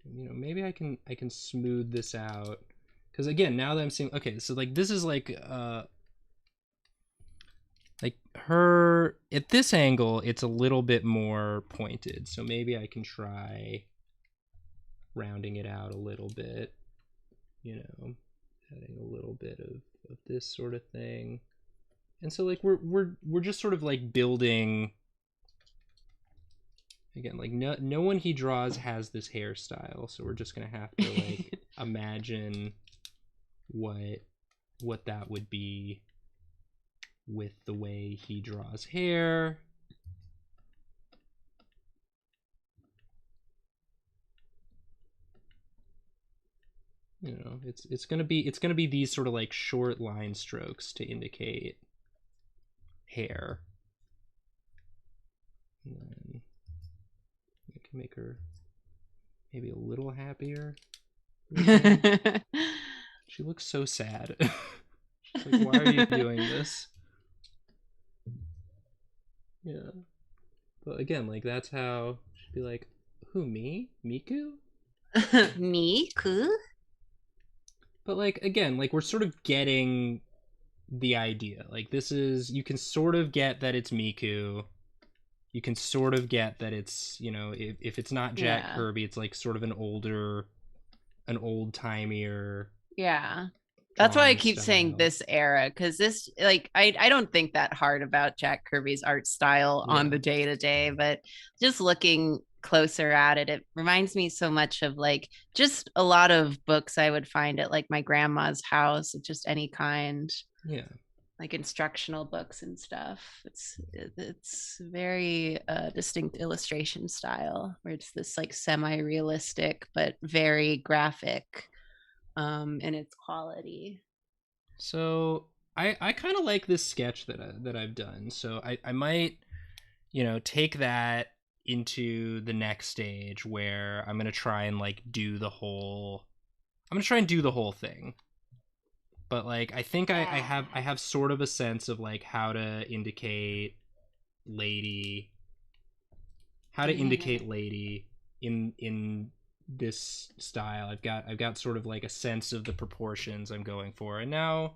You know, maybe I can smooth this out. Because again, now that I'm seeing, okay, so like this is like her at this angle, it's a little bit more pointed. So maybe I can try rounding it out a little bit. You know, adding a little bit of this sort of thing. And so like we're just sort of like building. Again, like no one he draws has this hairstyle, so we're just gonna have to like imagine what that would be with the way he draws hair. You know, it's gonna be these sort of like short line strokes to indicate hair. And then I can make her maybe a little happier. She looks so sad. Like, why are you doing this? Yeah. But again, like that's how she'd be like, who, me? Miku? Miku? But like again, like we're sort of getting the idea. Like this is, you can sort of get that it's Miku. You can sort of get that it's, you know, if it's not Jack Kirby, it's like sort of an old-timier. Yeah. That's why I keep style. saying this era, because this, like, I don't think that hard about Jack Kirby's art style on the day to day, but just looking closer at it, it reminds me so much of like just a lot of books I would find at like my grandma's house of just any kind. Yeah. Like instructional books and stuff. It's very distinct illustration style where it's this like semi-realistic but very graphic in its quality. So I kind of like this sketch that I've done. So I might, you know, take that into the next stage where I'm gonna try and like do the whole. I'm gonna try and do the whole thing. But like I think I have sort of a sense of like how to indicate lady, in this style. I've got sort of like a sense of the proportions I'm going for, and now,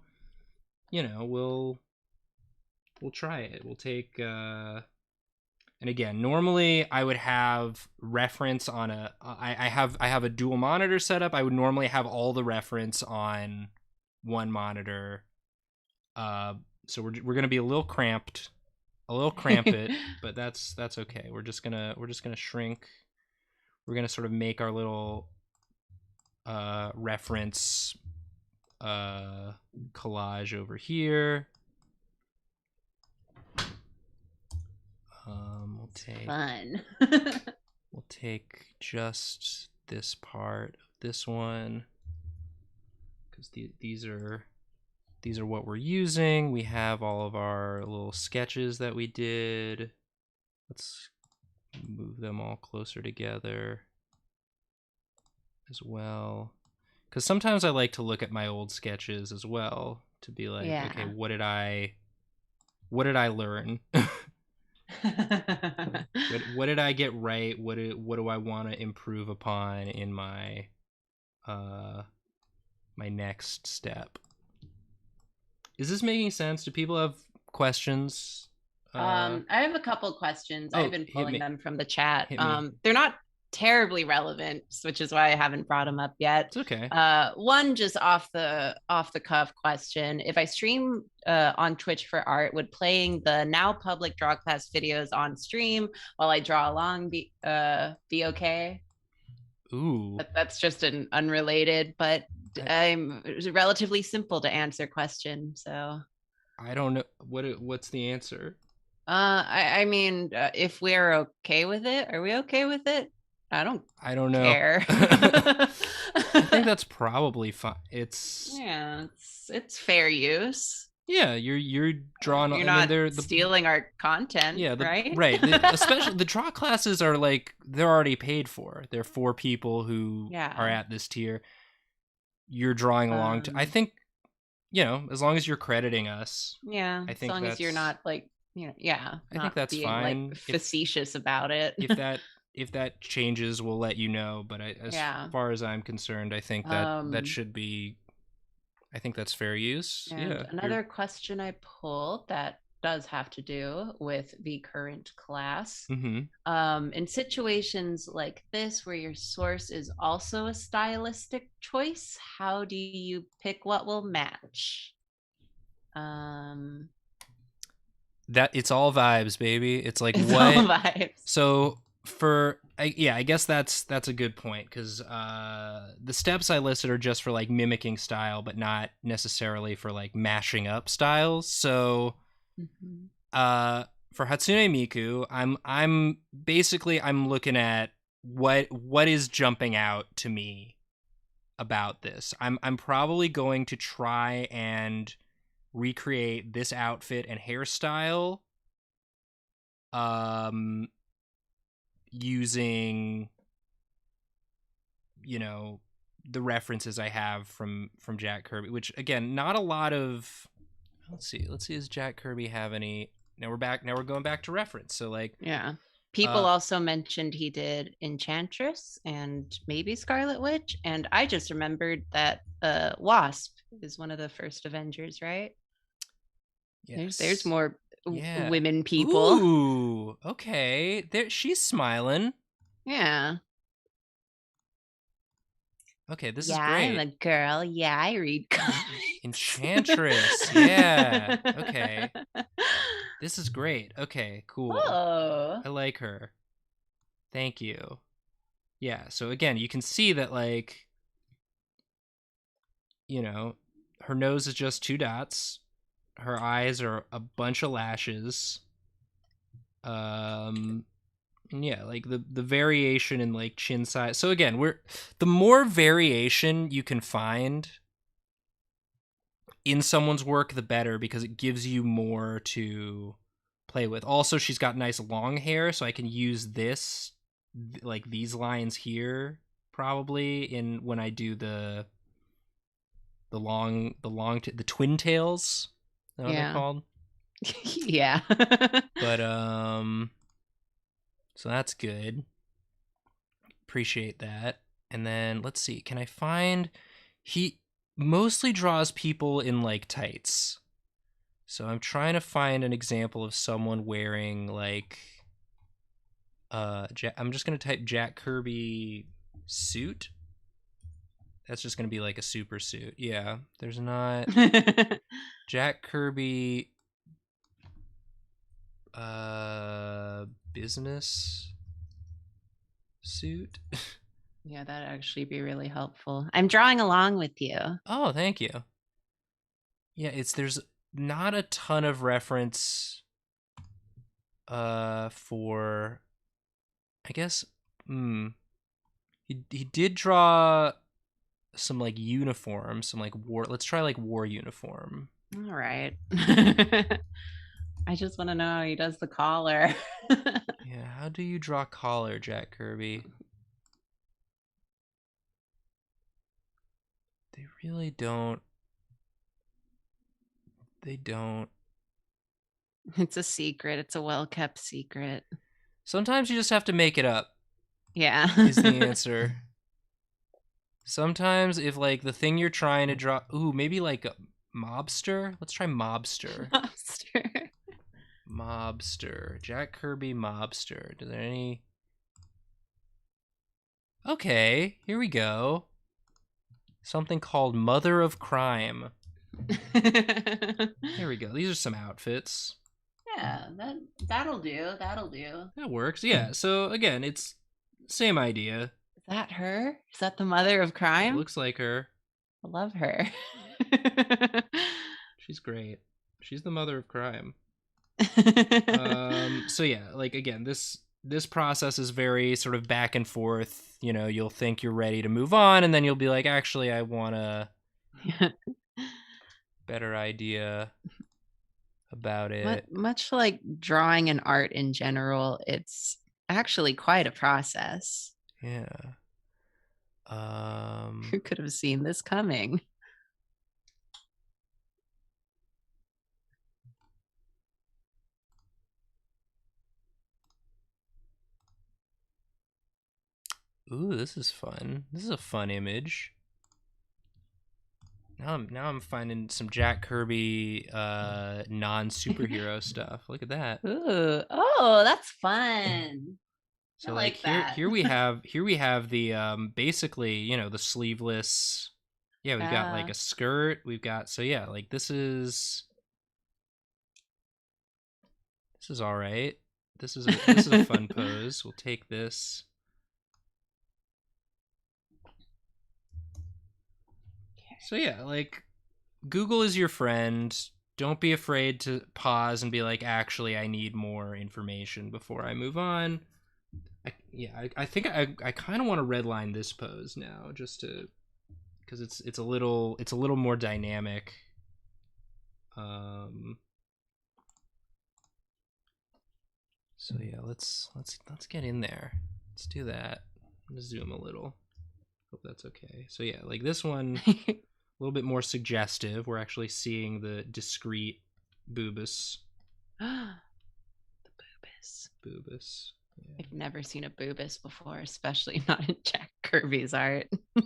you know, we'll try it. We'll take and again, normally I would have reference on a I have a dual monitor setup. I would normally have all the reference on one monitor. So we're gonna be a little cramped, it, but that's okay. We're just gonna shrink. We're gonna sort of make our little reference collage over here. We'll take fun. We'll take just this part of this one, because these are what we're using. We have all of our little sketches that we did. Let's move them all closer together as well, because sometimes I like to look at my old sketches as well to be like, okay, what did I learn? What did I get right? What do I want to improve upon in my my next step? Is this making sense? Do people have questions? I have a couple questions. I've been pulling them from the chat. They're not terribly relevant, which is why I haven't brought them up yet. It's okay. One just off the cuff question: if I stream on Twitch for art, would playing the now public Drawclass videos on stream while I draw along be okay? Ooh, that's just an unrelated, but I'm relatively simple to answer question. So I don't know what's the answer. I mean, if we're okay with it, are we okay with it? I don't know. Care. I think that's probably fine. It's fair use. Yeah, you're drawing. You're I mean, not they're the stealing our content, yeah, right? especially the draw classes are like they're already paid for. They're for people who are Yeah. at this tier. You're drawing along to. I Um, think as long as you're crediting us, yeah, I as think long as you're that's not like, yeah, I think not that's being like fine. facetious about it. If that if that changes, we'll let you know. But as Yeah. far as I'm concerned, I think that Um, should be. I think that's fair use. and Yeah, you're. another question I pulled that does have to do with the current class. Mm-hmm. In situations like this, where your source is also a stylistic choice, how do you pick what will match? Um, That it's all vibes, baby. It's like it's all what. vibes. So I guess that's a good point because the steps I listed are just for like mimicking style, but not necessarily for like mashing up styles. So Mhm. for Hatsune Miku, I'm basically I'm looking at what is jumping out to me about this. I'm probably going to try and recreate this outfit and hairstyle um using the references I have from Jack Kirby, which again, not a lot of. Let's see, does Jack Kirby have any? Now we're going back to reference. So like, Yeah. People uh, also mentioned he did Enchantress and maybe Scarlet Witch. And I just remembered that Wasp is one of the first Avengers, right? There's yes, more yeah. women people. Ooh, okay. There, she's smiling. Yeah. Okay, this is Yeah, I'm a great. girl. Yeah, I read comics. Enchantress. Yeah. Okay. This is great. Okay, cool. Oh. I like her. Thank you. Yeah, so again, you can see that like, her nose is just two dots. Her eyes are a bunch of lashes. Yeah, like the variation in like chin size. So again, the more variation you can find in someone's work, the better because it gives you more to play with. Also, she's got nice long hair, so I can use this like these lines here probably in when I do the twin tails. Is that what they're Yeah. called? Yeah. But so that's good. Appreciate that. And then let's see, can I find he mostly draws people in like tights. So I'm trying to find an example of someone wearing like I'm just going to type Jack Kirby suit. That's just going to be like a super suit. Yeah, there's not Jack Kirby business suit. Yeah, that'd actually be really helpful. I'm drawing along with you. Oh, thank you. Yeah, there's not a ton of reference for I guess he did draw some like uniform, some like war. Let's try like war uniform. All right. I just want to know how he does the collar. Yeah, how do you draw collar, Jack Kirby? They really don't. They don't. It's a secret. It's a well kept secret. Sometimes you just have to make it up. Yeah. Is the answer. Sometimes if like the thing you're trying to draw, maybe like a mobster. Let's try mobster. Monster. Mobster. Jack Kirby mobster. Is there any? Okay, here we go. Something called Mother of Crime. Here we go. These are some outfits. Yeah, that'll do. That'll do. That works. Yeah. So again, it's same idea. Is that her? Is that the mother of crime? Looks like her. I love her. She's great. She's the mother of crime. So yeah, like again, this process is very sort of back and forth. You'll think you're ready to move on, and then you'll be like, actually, I wanna better idea about it. Much like drawing and art in general, it's actually quite a process. Yeah. Who could have seen this coming? Ooh, this is fun. This is a fun image. Now I'm finding some Jack Kirby non-superhero stuff. Look at that. Ooh, oh, that's fun. So I like like that. here we have the basically, you know, the sleeveless. Yeah, we've got like a skirt. We've got so yeah, like this is all right. This is a fun pose. We'll take this. So yeah, like Google is your friend. Don't be afraid to pause and be like, actually, I need more information before I move on. I think I kind of want to redline this pose now, just to because it's a little more dynamic. So yeah, let's get in there. Let's do that. I'm gonna zoom a little. Hope that's okay. So yeah, like this one, a little bit more suggestive. We're actually seeing the discrete boobus. The boobus. Boobus. Yeah. I've never seen a boobus before, especially not in Jack Kirby's art. We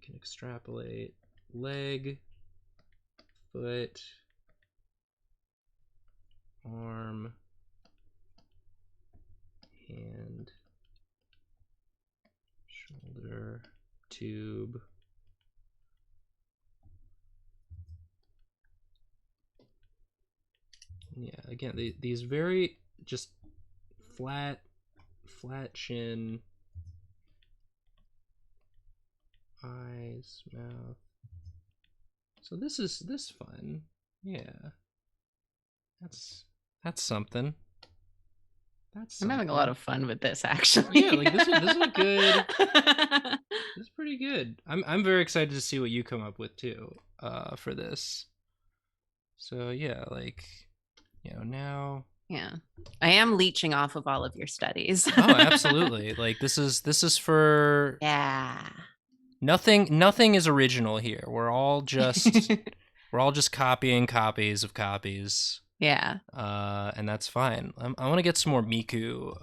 can extrapolate leg, foot, arm, hand, shoulder, tube. Yeah, again, these very just flat chin, eyes, mouth. So this fun. Yeah. That's something. I'm having a lot of fun with this, actually. Yeah, like this is good. This is pretty good. I'm very excited to see what you come up with too, for this. So yeah, like, you know, now. Yeah, I am leeching off of all of your studies. Oh, absolutely. Like this is for Nothing is original here. We're all just copying copies of copies. Yeah. And that's fine. I want to get some more Miku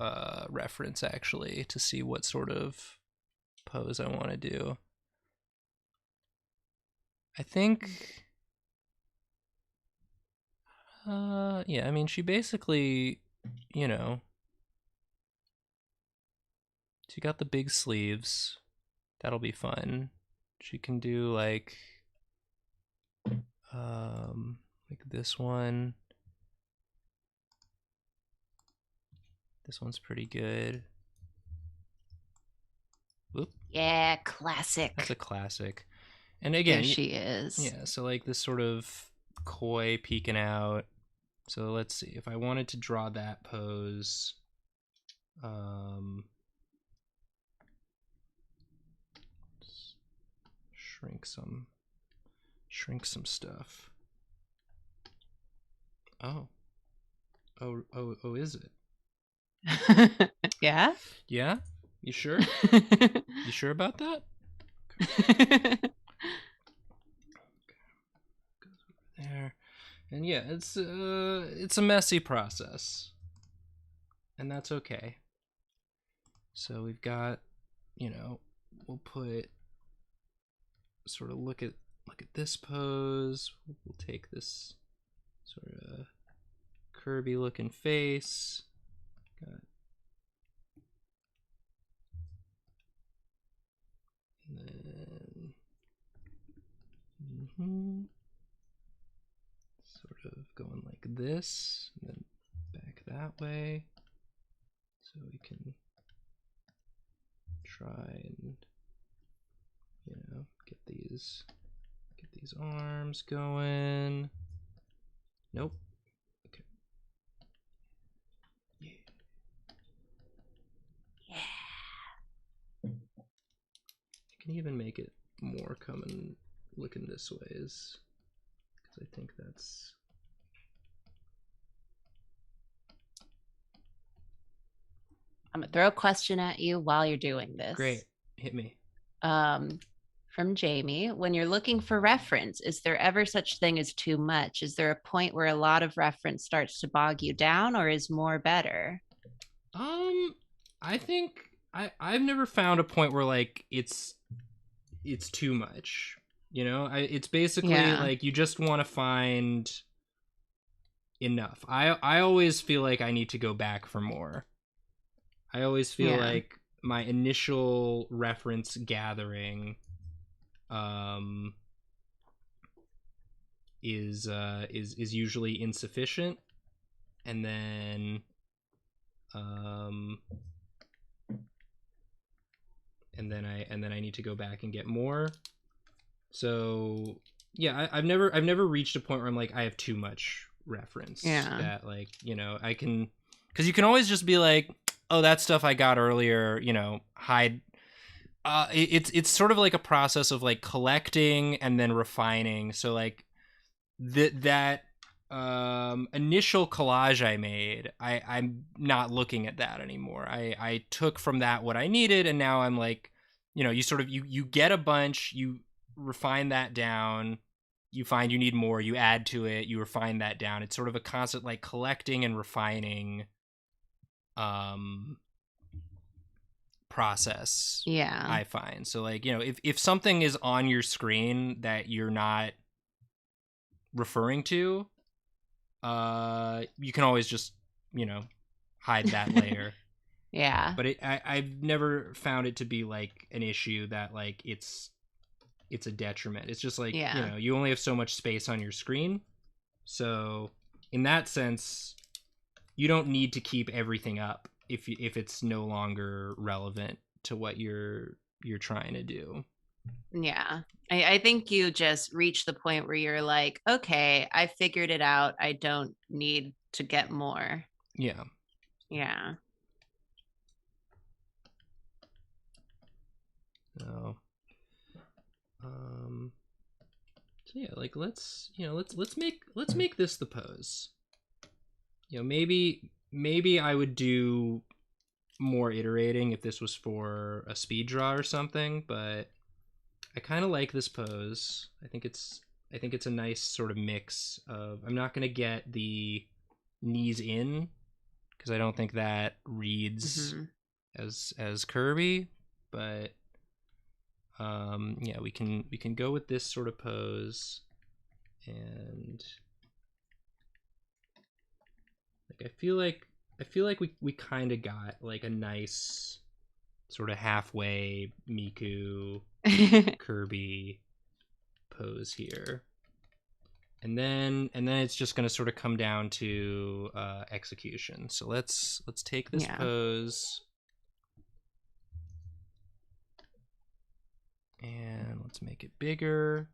reference actually to see what sort of pose I want to do. I think yeah, I mean she basically, you know, she got the big sleeves. That'll be fun. She can do like this one. This one's pretty good. Whoop. Yeah, classic. That's a classic. And again, there she is. Yeah, so like this sort of koi peeking out. So let's see if I wanted to draw that pose. Shrink some stuff. Oh, is it? Yeah. Yeah. You sure? You sure about that? Okay. Goes over there, and yeah, it's a messy process, and that's okay. So we've got, you know, we'll put sort of look at this pose. We'll take this sort of Kirby looking face. Got and then sort of going like this, and then back that way, so we can try and, you know, get these arms going. Nope. Okay. Yeah. I can even make it more coming looking this way is because I think that's. I'm gonna throw a question at you while you're doing this. Great. Hit me. From Jamie, when you're looking for reference, is there ever such thing as too much? Is there a point where a lot of reference starts to bog you down, or is more better? I think I've never found a point where like it's too much. You know, it's basically like you just want to find enough. I always feel like I need to go back for more. I always feel like my initial reference gathering is usually insufficient, and then I need to go back and get more. So yeah, I've never reached a point where I'm like I have too much reference. Yeah. That like, you know, I can, because you can always just be like, oh, that stuff I got earlier, you know, hide. It's sort of like a process of like collecting and then refining. So like that initial collage I made, I'm not looking at that anymore. I took from that what I needed, and now I'm like, you know, you sort of you get a bunch, you refine that down, you find you need more, you add to it, you refine that down. It's sort of a constant like collecting and refining process. Yeah. I find. So like, you know, if something is on your screen that you're not referring to, you can always just, you know, hide that layer. Yeah. But I've never found it to be like an issue that like it's a detriment. It's just like, you know, you only have so much space on your screen. So in that sense, you don't need to keep everything up if it's no longer relevant to what you're trying to do. Yeah. I think you just reach the point where you're like, okay, I figured it out. I don't need to get more. Yeah. Yeah. So, so yeah, like let's make this the pose. You know, maybe I would do more iterating if this was for a speed draw or something, but I kind of like this pose. I think it's a nice sort of mix of, I'm not going to get the knees in because I don't think that reads as Kirby, but yeah, we can go with this sort of pose, and like I feel like we kind of got like a nice sort of halfway Miku Kirby pose here, and then it's just going to sort of come down to execution. So let's take this pose and let's make it bigger.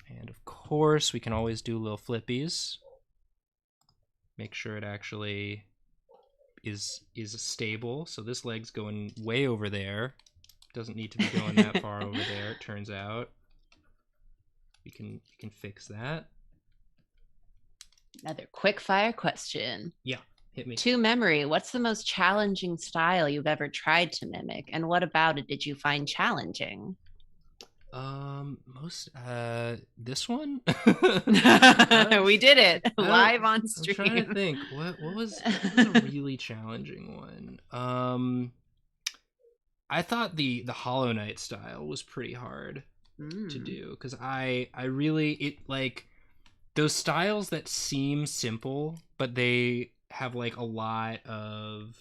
And of course, we can always do little flippies. Make sure it actually is stable. So this leg's going way over there. Doesn't need to be going that far over there, it turns out. We can fix that. Another quick fire question. Yeah, hit me. To memory, what's the most challenging style you've ever tried to mimic, and what about it did you find challenging? This one. We did it live on stream. I'm trying to think what was a really challenging one. I thought the Hollow Knight style was pretty hard to do, because I really, it like those styles that seem simple but they have like a lot of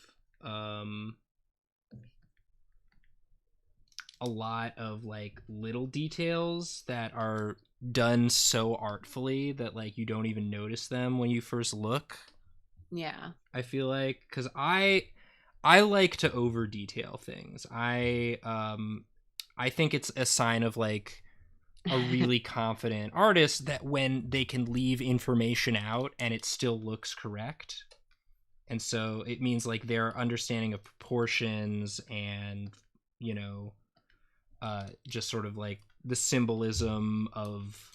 like little details that are done so artfully that like you don't even notice them when you first look. Yeah. I feel like, because I like to over detail things. I think it's a sign of like a really confident artist that when they can leave information out and it still looks correct. And so it means like their understanding of proportions and, you know, just sort of like the symbolism of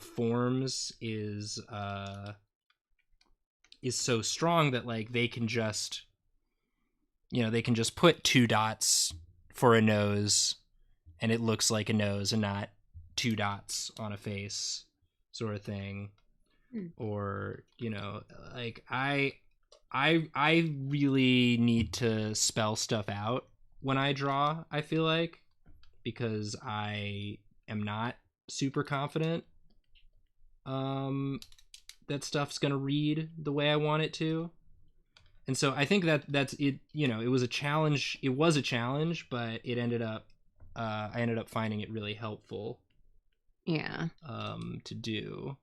forms is so strong that like they can just put 2 dots for a nose and it looks like a nose and not 2 dots on a face sort of thing. Or, like I really need to spell stuff out when I draw, I feel like, because I am not super confident that stuff's gonna read the way I want it to. And so I think that's it. It was a challenge. It was a challenge, but it ended up I ended up finding it really helpful. Yeah. To do.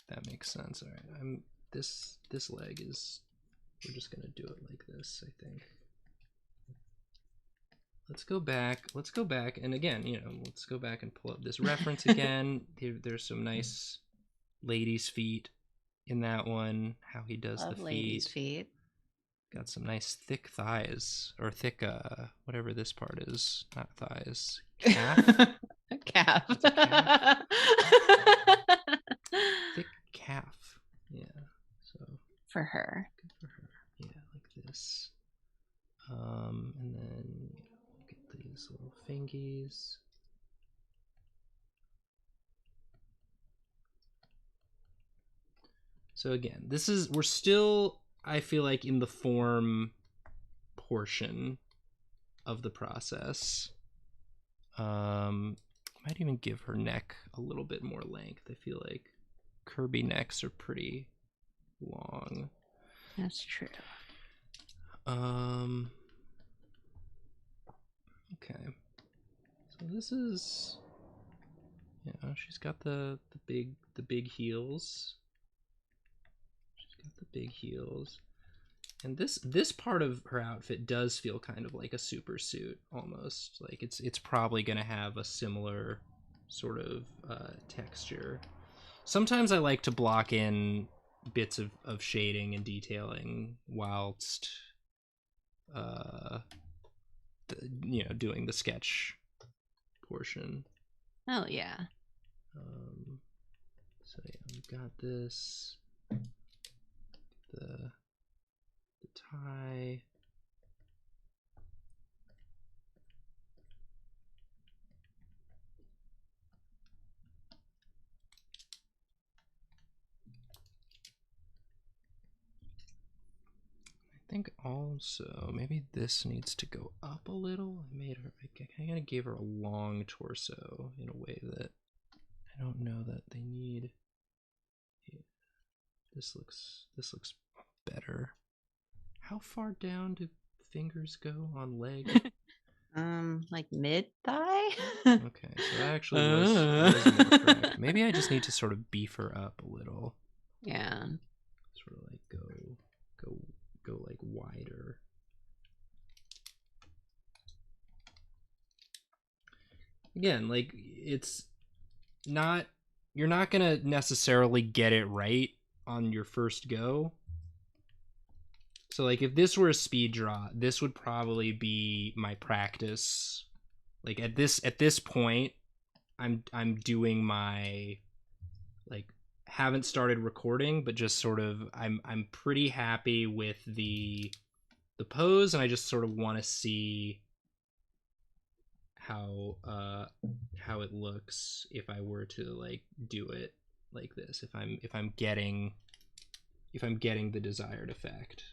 That makes sense. All right. This leg is, we're just gonna do it like this, I think. Let's go back, and again, let's go back and pull up this reference again. There's some nice ladies' feet in that one. How he does Love the ladies' feet. Got some nice thick thighs, or thick, whatever this part is. Not thighs. Calf? Calf. It's a calf. Thick calf. Yeah. So for her. Good for her. Yeah, like this. And then get these little fingies. So again, we're still, I feel like, in the form portion of the process. Might even give her neck a little bit more length. I feel like Kirby necks are pretty long. That's true. Okay. So this is, she's got the big heels. She's got the big heels. And this part of her outfit does feel kind of like a super suit almost. Like it's probably going to have a similar sort of texture. Sometimes I like to block in bits of shading and detailing whilst doing the sketch portion. Oh yeah. So yeah, we've got this, the tie. I think also maybe this needs to go up a little. I kind of gave her a long torso in a way that I don't know that they need. Yeah. This looks better. How far down do fingers go on leg? Like mid thigh. Okay, so that actually was more correct. Maybe I just need to sort of beef her up a little. Yeah. Sort of like go like wider. Again, like it's not, you're not gonna necessarily get it right on your first go. So like if this were a speed draw, this would probably be my practice. Like at this point, I'm doing my, like, haven't started recording, but just sort of I'm pretty happy with the pose, and I just sort of want to see how it looks if I were to like do it like this, if I'm getting the desired effect.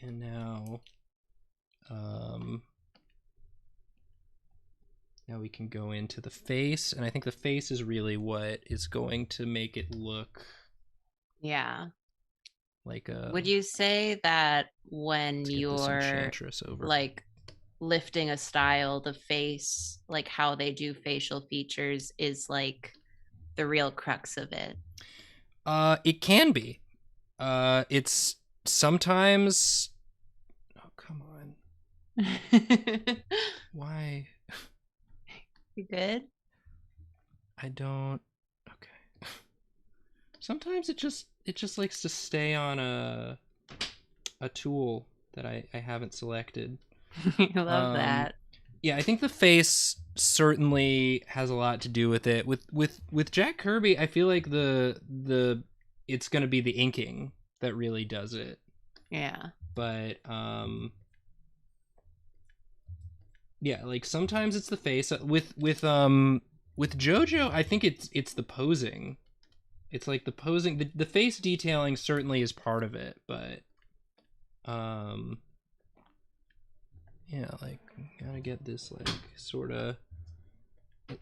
And now now we can go into the face, and I think the face is really what is going to make it look, Yeah. like a. Would you say that when Let's get this you're Enchantress over. like lifting a style, the face, like how they do facial features, is like the real crux of it? It can be. It's sometimes. Oh, come on. Why? You good? I don't. Okay. Sometimes it just likes to stay on a tool that I haven't selected. I love Um, that. yeah, I think the face certainly has a lot to do with it. With Jack Kirby, I feel like the it's going to be the inking that really does it. Yeah. But yeah, like sometimes it's the face. With JoJo, I think it's the posing. It's like the posing, the face detailing certainly is part of it, but um yeah, like gotta get this like sort of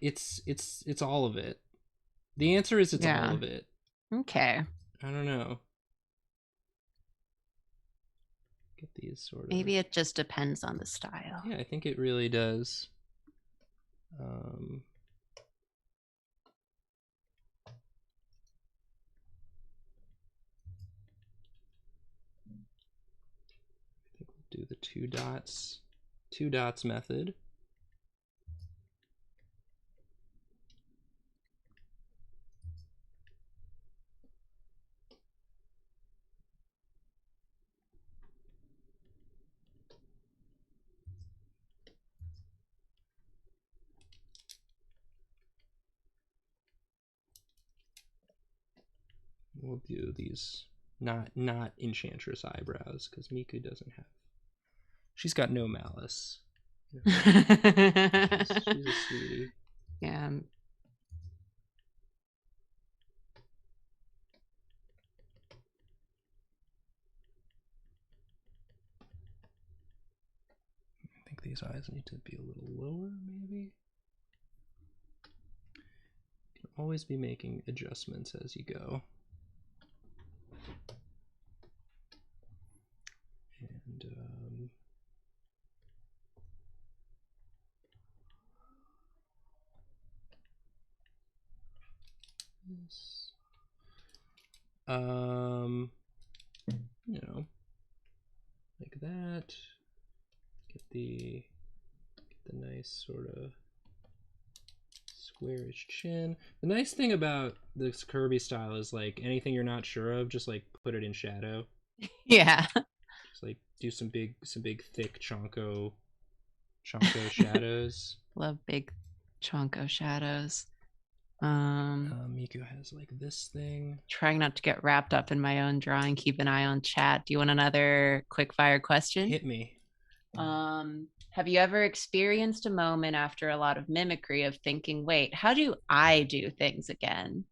it's all of it. The answer is it's all Yeah. of it. Okay. I don't know. Get these sort of. Maybe it just depends on the style. Yeah, I think it really does. Um I think we'll do the two dots method. We'll do these not enchantress eyebrows because Miku doesn't have. She's got no malice. She's a sweetie. Yeah. I think these eyes need to be a little lower, maybe. You can always be making adjustments as you go. And this, you know, like that. Get the nice sort of squarish chin. The nice thing about this Kirby style is like anything you're not sure of, just like put it in shadow. Yeah. Just like do some big thick chonko shadows. Love big chonko shadows. Miku has like this thing. Trying not to get wrapped up in my own drawing. Keep an eye on chat. Do you want another quick fire question? Hit me. Have you ever experienced a moment after a lot of mimicry of thinking, wait, how do I do things again?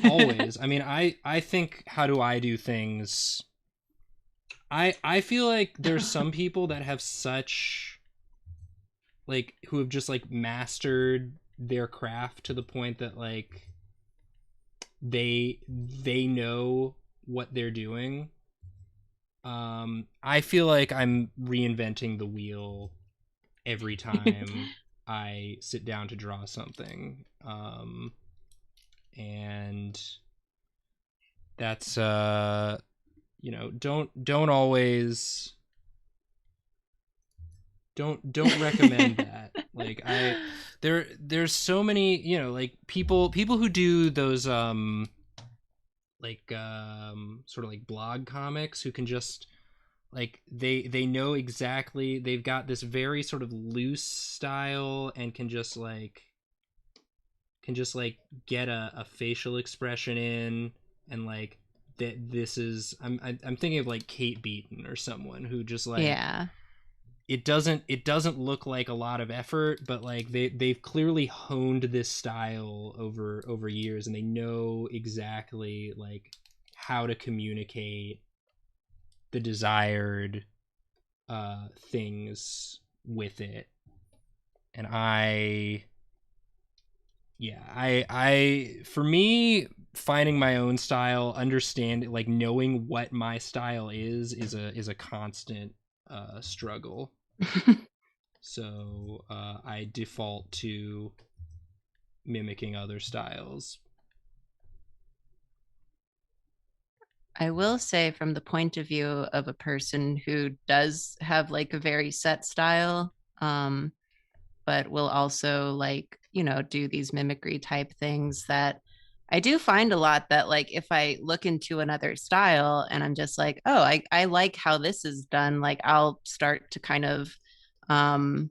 Always. I mean, I think how do I do things? I feel like there's some people that have such like who have just like mastered their craft to the point that like they know what they're doing. I feel like I'm reinventing the wheel every time I sit down to draw something. And that's you know, don't always don't recommend that. Like there's so many, you know, like people who do those sort of like blog comics who can just like they know exactly, they've got this very sort of loose style and can just like get a facial expression in, and like that this is I'm thinking of like Kate Beaton or someone who just like Yeah. it doesn't look like a lot of effort, but like they've clearly honed this style over years, and they know exactly like how to communicate the desired things with it. And I for me, finding my own style, understand like knowing what my style is a constant struggle. So I default to mimicking other styles. I will say, from the point of view of a person who does have like a very set style, but will also like, you know, do these mimicry type things, that I do find a lot that like if I look into another style and I'm just like, oh, I like how this is done, like I'll start to kind of um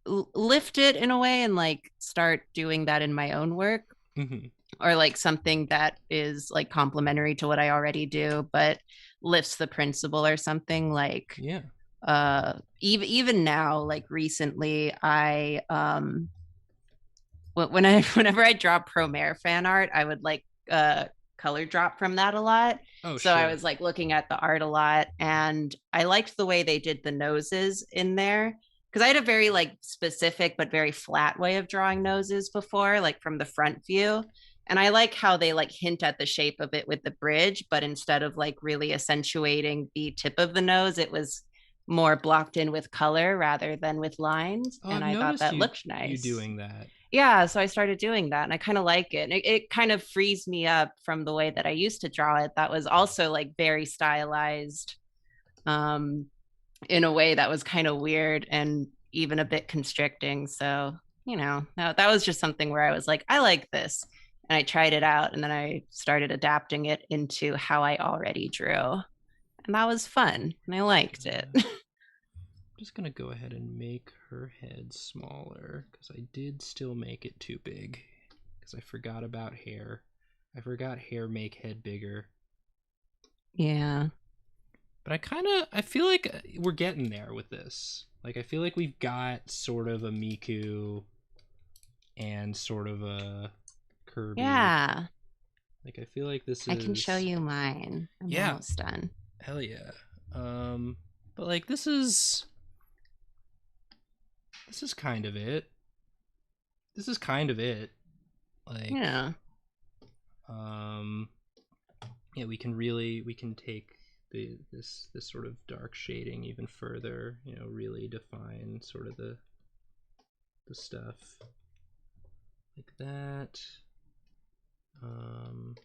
lift it in a way and like start doing that in my own work, Hmm. or like something that is like complementary to what I already do but lifts the principle or something like Yeah. even now like recently I when I whenever I draw Promare fan art, I would like color drop from that a lot. Oh So I shit. was like looking at the art a lot, and I liked the way they did the noses in there because I had a very like specific but very flat way of drawing noses before, like from the front view. And I like how they like hint at the shape of it with the bridge, but instead of like really accentuating the tip of the nose, it was more blocked in with color rather than with lines. Oh, And I've I thought noticed that you looked you nice. doing that. Yeah, so I started doing that and I kind of like it. And it kind of frees me up from the way that I used to draw it. That was also like very stylized um, in a way that was kind of weird and even a bit constricting. So, that was just something where I was like, I like this. And I tried it out and then I started adapting it into how I already drew. And that was fun and I liked it. I'm just gonna go ahead and make her head smaller because I did still make it too big because I forgot about hair. I forgot hair make head bigger. Yeah. But I feel like we're getting there with this. Like I feel like we've got sort of a Miku and sort of a Kirby. Yeah. Like I feel like this I can show is, you mine. I'm yeah, almost done. hell yeah. But like this is kind of it. This is kind of it. Like Yeah. um yeah, we can take this sort of dark shading even further, really define sort of the stuff like that. Um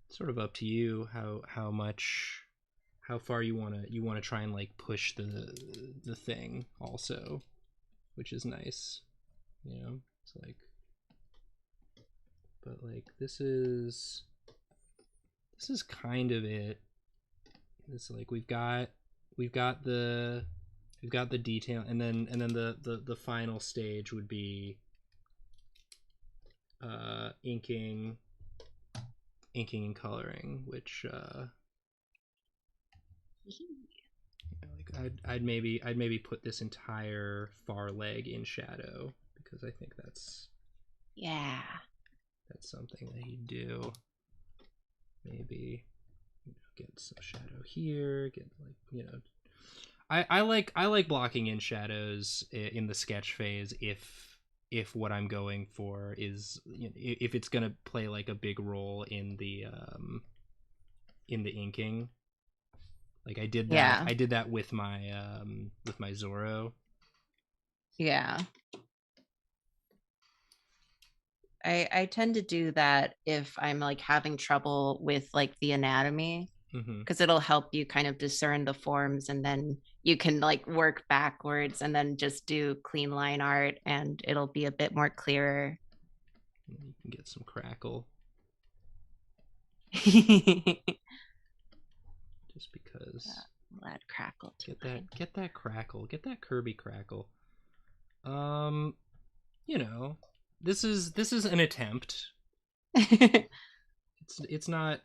Sort of up to you how far you want to try and like push the thing also, which is nice. It's like, but like this is kind of it. It's like we've got the detail, and then the final stage would be inking and coloring, which like I'd maybe put this entire far leg in shadow because I think Yeah. that's something that you do. Maybe get some shadow here. Get like I like blocking in shadows in the sketch phase if what I'm going for is if it's gonna play like a big role in the inking. Like I did that. Yeah. I did that with my Zoro. Yeah. I tend to do that if I'm like having trouble with like the anatomy Mm-hmm. because it'll help you kind of discern the forms and then you can like work backwards and then just do clean line art and it'll be a bit more clearer. You can get some crackle just because. Let crackle to Get that mine. get that crackle. Get that Kirby crackle. Um, you know, this is an attempt. It's not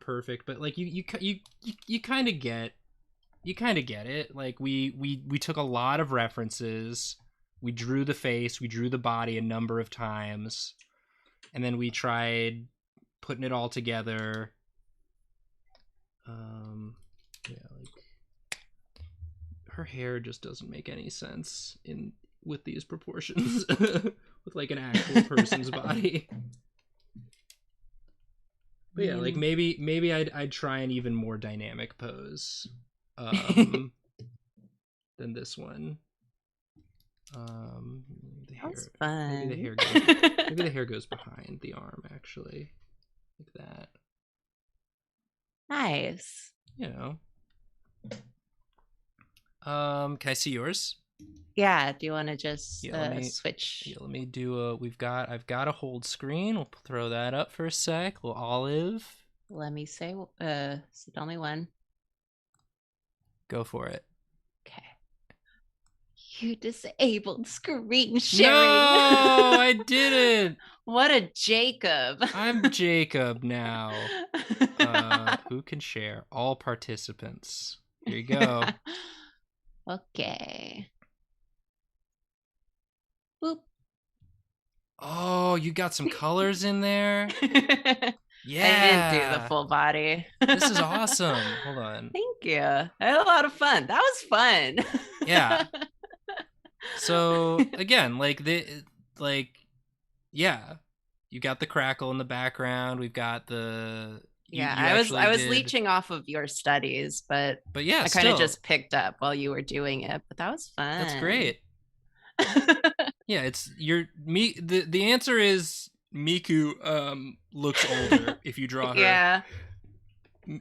perfect, but like you kind of get it. Like we took a lot of references. We drew the face, we drew the body a number of times, and then we tried putting it all together. Yeah, like her hair just doesn't make any sense in with these proportions with like an actual person's body. But yeah, like maybe I'd try an even more dynamic pose um than this one. The That was hair, maybe the fun. hair goes maybe the hair goes behind the arm actually. Like that. Nice. You know. Can I see yours? Yeah. Do you want to just Yeah, let me switch? let me do a. I've got a hold screen. We'll throw that up for a sec. Little olive. Let me say, so tell me when. Go for it. Okay. You disabled screen No, sharing. I didn't. What a Jacob. I'm Jacob now. Who can share? All participants. Here you go. Okay. Boop. Oh, you got some colors in there. Yeah. I didn't do the full body. This is awesome. Hold on. Thank you. I had a lot of fun. That was fun. Yeah. So again, yeah, you got the crackle in the background. We've got the Yeah, you I was did, leeching off of your studies, but yeah, I kind of still, just picked up while you were doing it. But that was fun. that's great. Yeah, it's the answer is Miku looks older if you draw her. Yeah.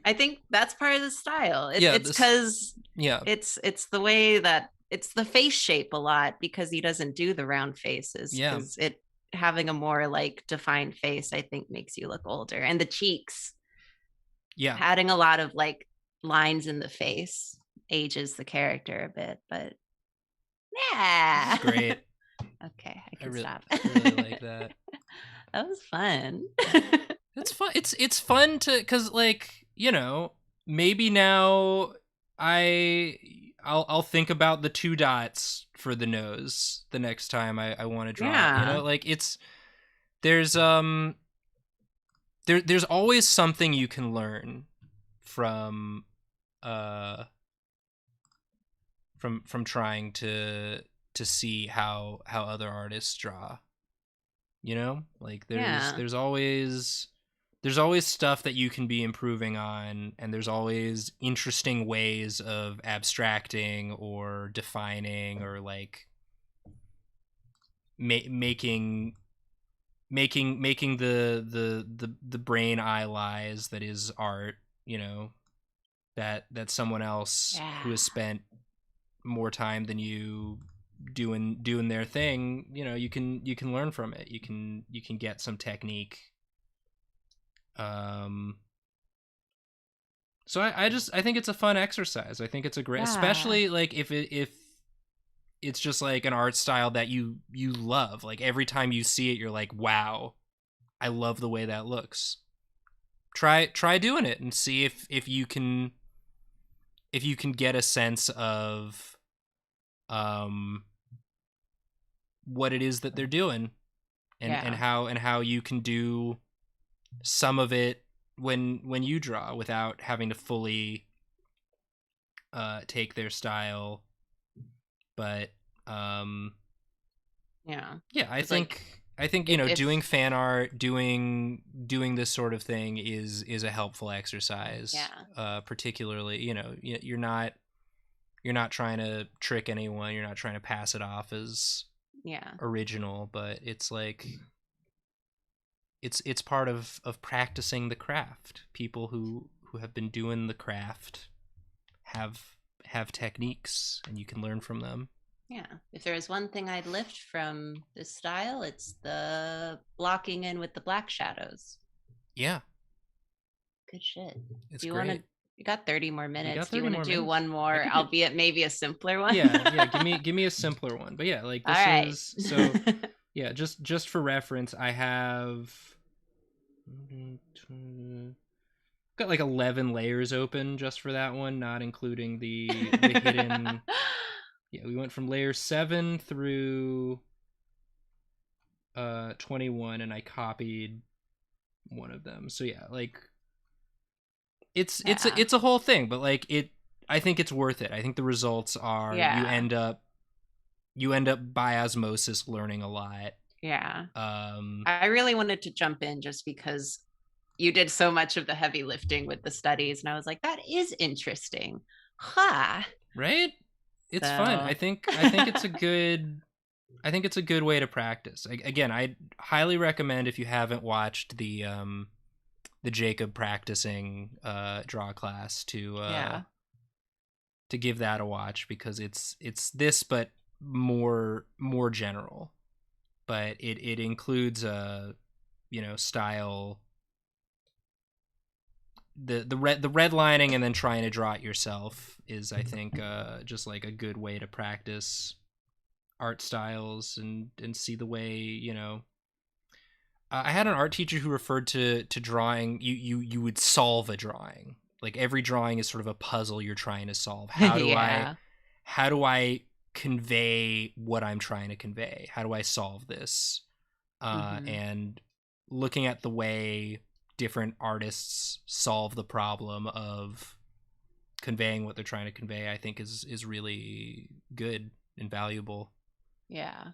I think that's part of the style. It's because it's the way that it's the face shape a lot because he doesn't do the round faces. Yeah. Because it having a more like defined face, I think makes you look older. And the cheeks. Yeah. Adding a lot of like lines in the face ages the character a bit, but yeah. Great. Okay, I can stop. I really like that. That was fun. It's fun. It's fun to, cause like, you know, maybe now I'll think about the 2 dots for the nose the next time I want to draw it. You know, like there's there's always something you can learn from trying to see how other artists draw. You know, like there's always stuff that you can be improving on, and there's always interesting ways of abstracting or defining or like making the brain eye lies that is art, you know, that someone else who has spent more time than you doing their thing, you know, you can learn from it. You can get some technique. So I think it's a fun exercise. I think it's a great, especially like if it's just like an art style that you love. Like every time you see it, you're like, wow, I love the way that looks. Try doing it and see if you can get a sense of what it is that they're doing, and how you can do some of it when you draw without having to fully take their style. But I think you know, doing fan art, doing this sort of thing is a helpful exercise. Particularly, you know, you're not trying to trick anyone, you're not trying to pass it off as original, but it's like it's part of practicing the craft. People who have been doing the craft have techniques, and you can learn from them. Yeah. If there is one thing I'd lift from this style, it's the blocking in with the black shadows. Yeah. Good shit. It's great. You got 30 more minutes. Do you want to do one more, albeit maybe a simpler one? Yeah. Give me a simpler one. But yeah, like this is so. Yeah, just for reference, I have got like 11 layers open just for that one, not including the hidden. Yeah, we went from layer 7 through 21, and I copied one of them. So yeah, like it's a whole thing, but like I think it's worth it. I think the results are you end up by osmosis learning a lot. Yeah. I really wanted to jump in just because you did so much of the heavy lifting with the studies, and I was like, that is interesting. Right? It's fun. I think it's a good way to practice. Again, I highly recommend, if you haven't watched the Jacob practicing draw class, to give that a watch, because it's this but more general, but it includes a style, the redlining and then trying to draw it yourself is, I think, just like a good way to practice art styles and see the way, I had an art teacher who referred to drawing, you would solve a drawing. Like every drawing is sort of a puzzle you're trying to solve. Yeah. How do I convey what I'm trying to convey? How do I solve this? And looking at the way different artists solve the problem of conveying what they're trying to convey, I think is really good and valuable. Yeah.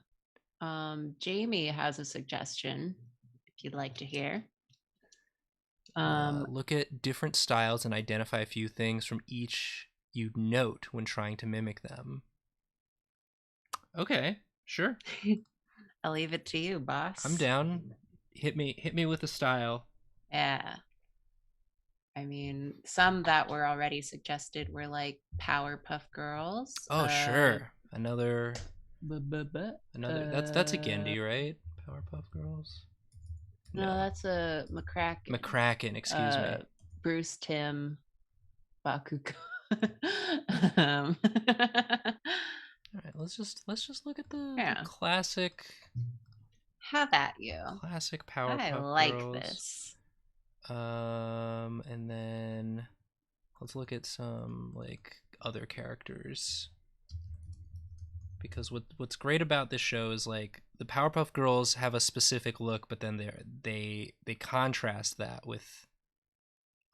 Jamie has a suggestion if you'd like to hear. Look at different styles and identify a few things from each you'd note when trying to mimic them. Okay, sure. I'll leave it to you, boss. I'm down. Hit me with a style. Yeah. I mean, some that were already suggested were like Powerpuff Girls. Oh, sure. Another that's a Gendy, right? Powerpuff Girls. No, that's a McCracken. McCracken, excuse me. Bruce Timm, Bakugo. All right, let's just look at the classic. Have at you. Classic Powerpuff Girls. I like this. And then let's look at some like other characters. Because what's great about this show is like the Powerpuff Girls have a specific look, but then they contrast that with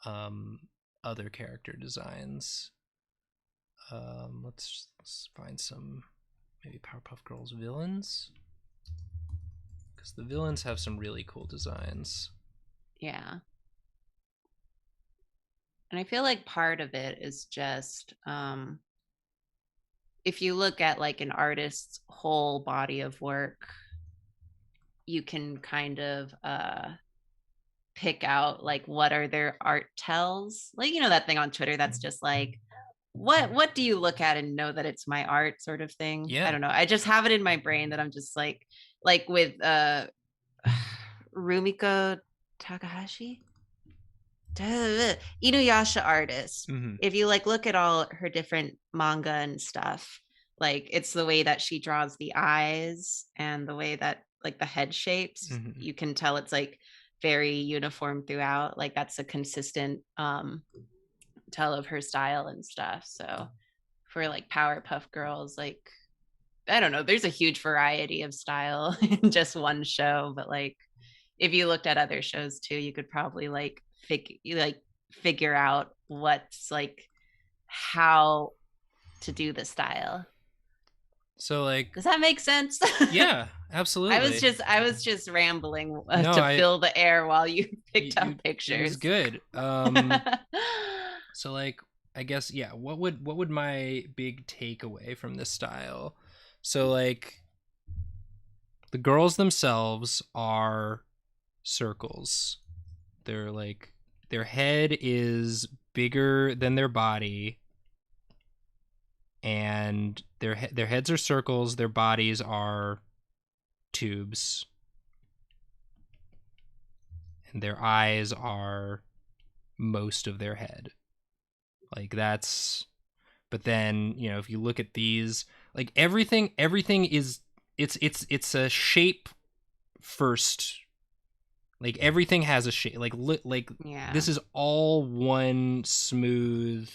other character designs. Let's find some maybe Powerpuff Girls villains, because the villains have some really cool designs. Yeah. And I feel like part of it is just if you look at like an artist's whole body of work, you can kind of pick out like what are their art tells. Like, that thing on Twitter that's just like, what do you look at and know that it's my art sort of thing? Yeah. I don't know. I just have it in my brain that I'm just like with Rumiko Takahashi, Inuyasha artist. If you like look at all her different manga and stuff, like it's the way that she draws the eyes and the way that like the head shapes, you can tell it's like very uniform throughout. Like that's a consistent tell of her style and stuff. So for like Powerpuff Girls, like I don't know, there's a huge variety of style in just one show, but like if you looked at other shows too, you could probably figure out what's like how to do the style. So like, does that make sense? Yeah, absolutely. I was just rambling to fill the air while you picked out pictures. It was good. So like, I guess, yeah, what would my big takeaway from this style? So like, the girls themselves are circles. They're like, their head is bigger than their body, and their heads are circles, their bodies are tubes, and their eyes are most of their head. Like that's, but then, if you look at these, like everything is, it's a shape first. Like everything has a shape. This is all one smooth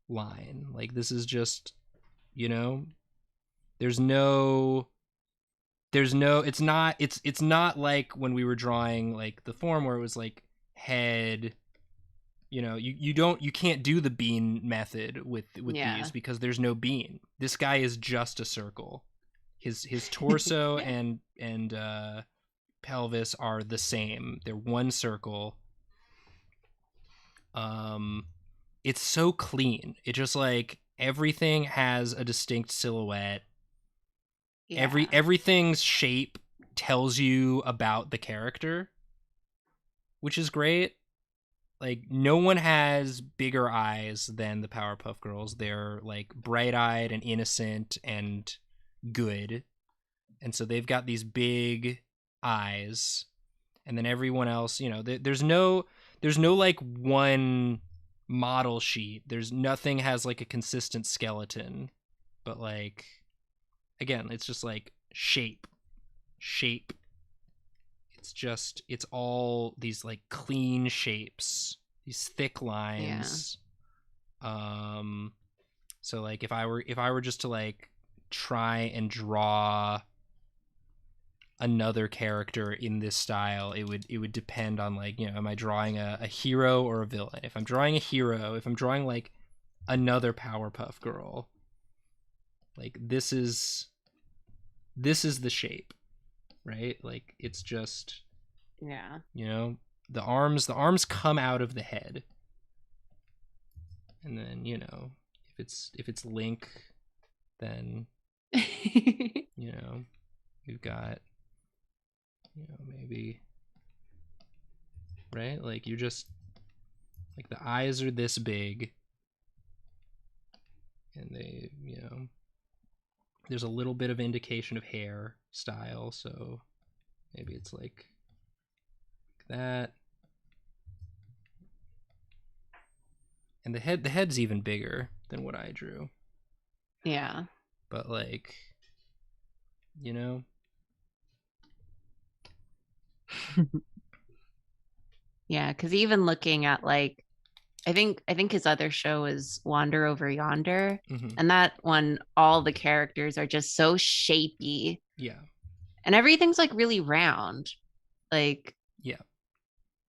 line. Like this is just, it's not like when we were drawing like the form where it was like head, you can't do the bean method with these because there's no bean. This guy is just a circle. His torso and pelvis are the same. They're one circle. It's so clean. It just like everything has a distinct silhouette. Yeah. Everything's shape tells you about the character, which is great. like no one has bigger eyes than the Powerpuff Girls. They're like bright-eyed and innocent and good. And so they've got these big eyes. And then everyone else, there's no like one model sheet. There's nothing has like a consistent skeleton. But like again, it's just like shape. It's all these like clean shapes, these thick lines. So like if I were just to like try and draw another character in this style, it would depend on like, am I drawing a hero or a villain? If I'm drawing a hero, if I'm drawing like another Powerpuff Girl, like this is the shape, right? Like it's just, the arms come out of the head, and then if it's Link, then we've got maybe, right, like you just like the eyes are this big, and they there's a little bit of indication of hair style, so maybe it's like that. And the head's even bigger than what I drew. Yeah. But like, Yeah, because even looking at like, I think his other show is Wander Over Yonder, and that one, all the characters are just so shapy. Yeah. And everything's like really round. Like, yeah.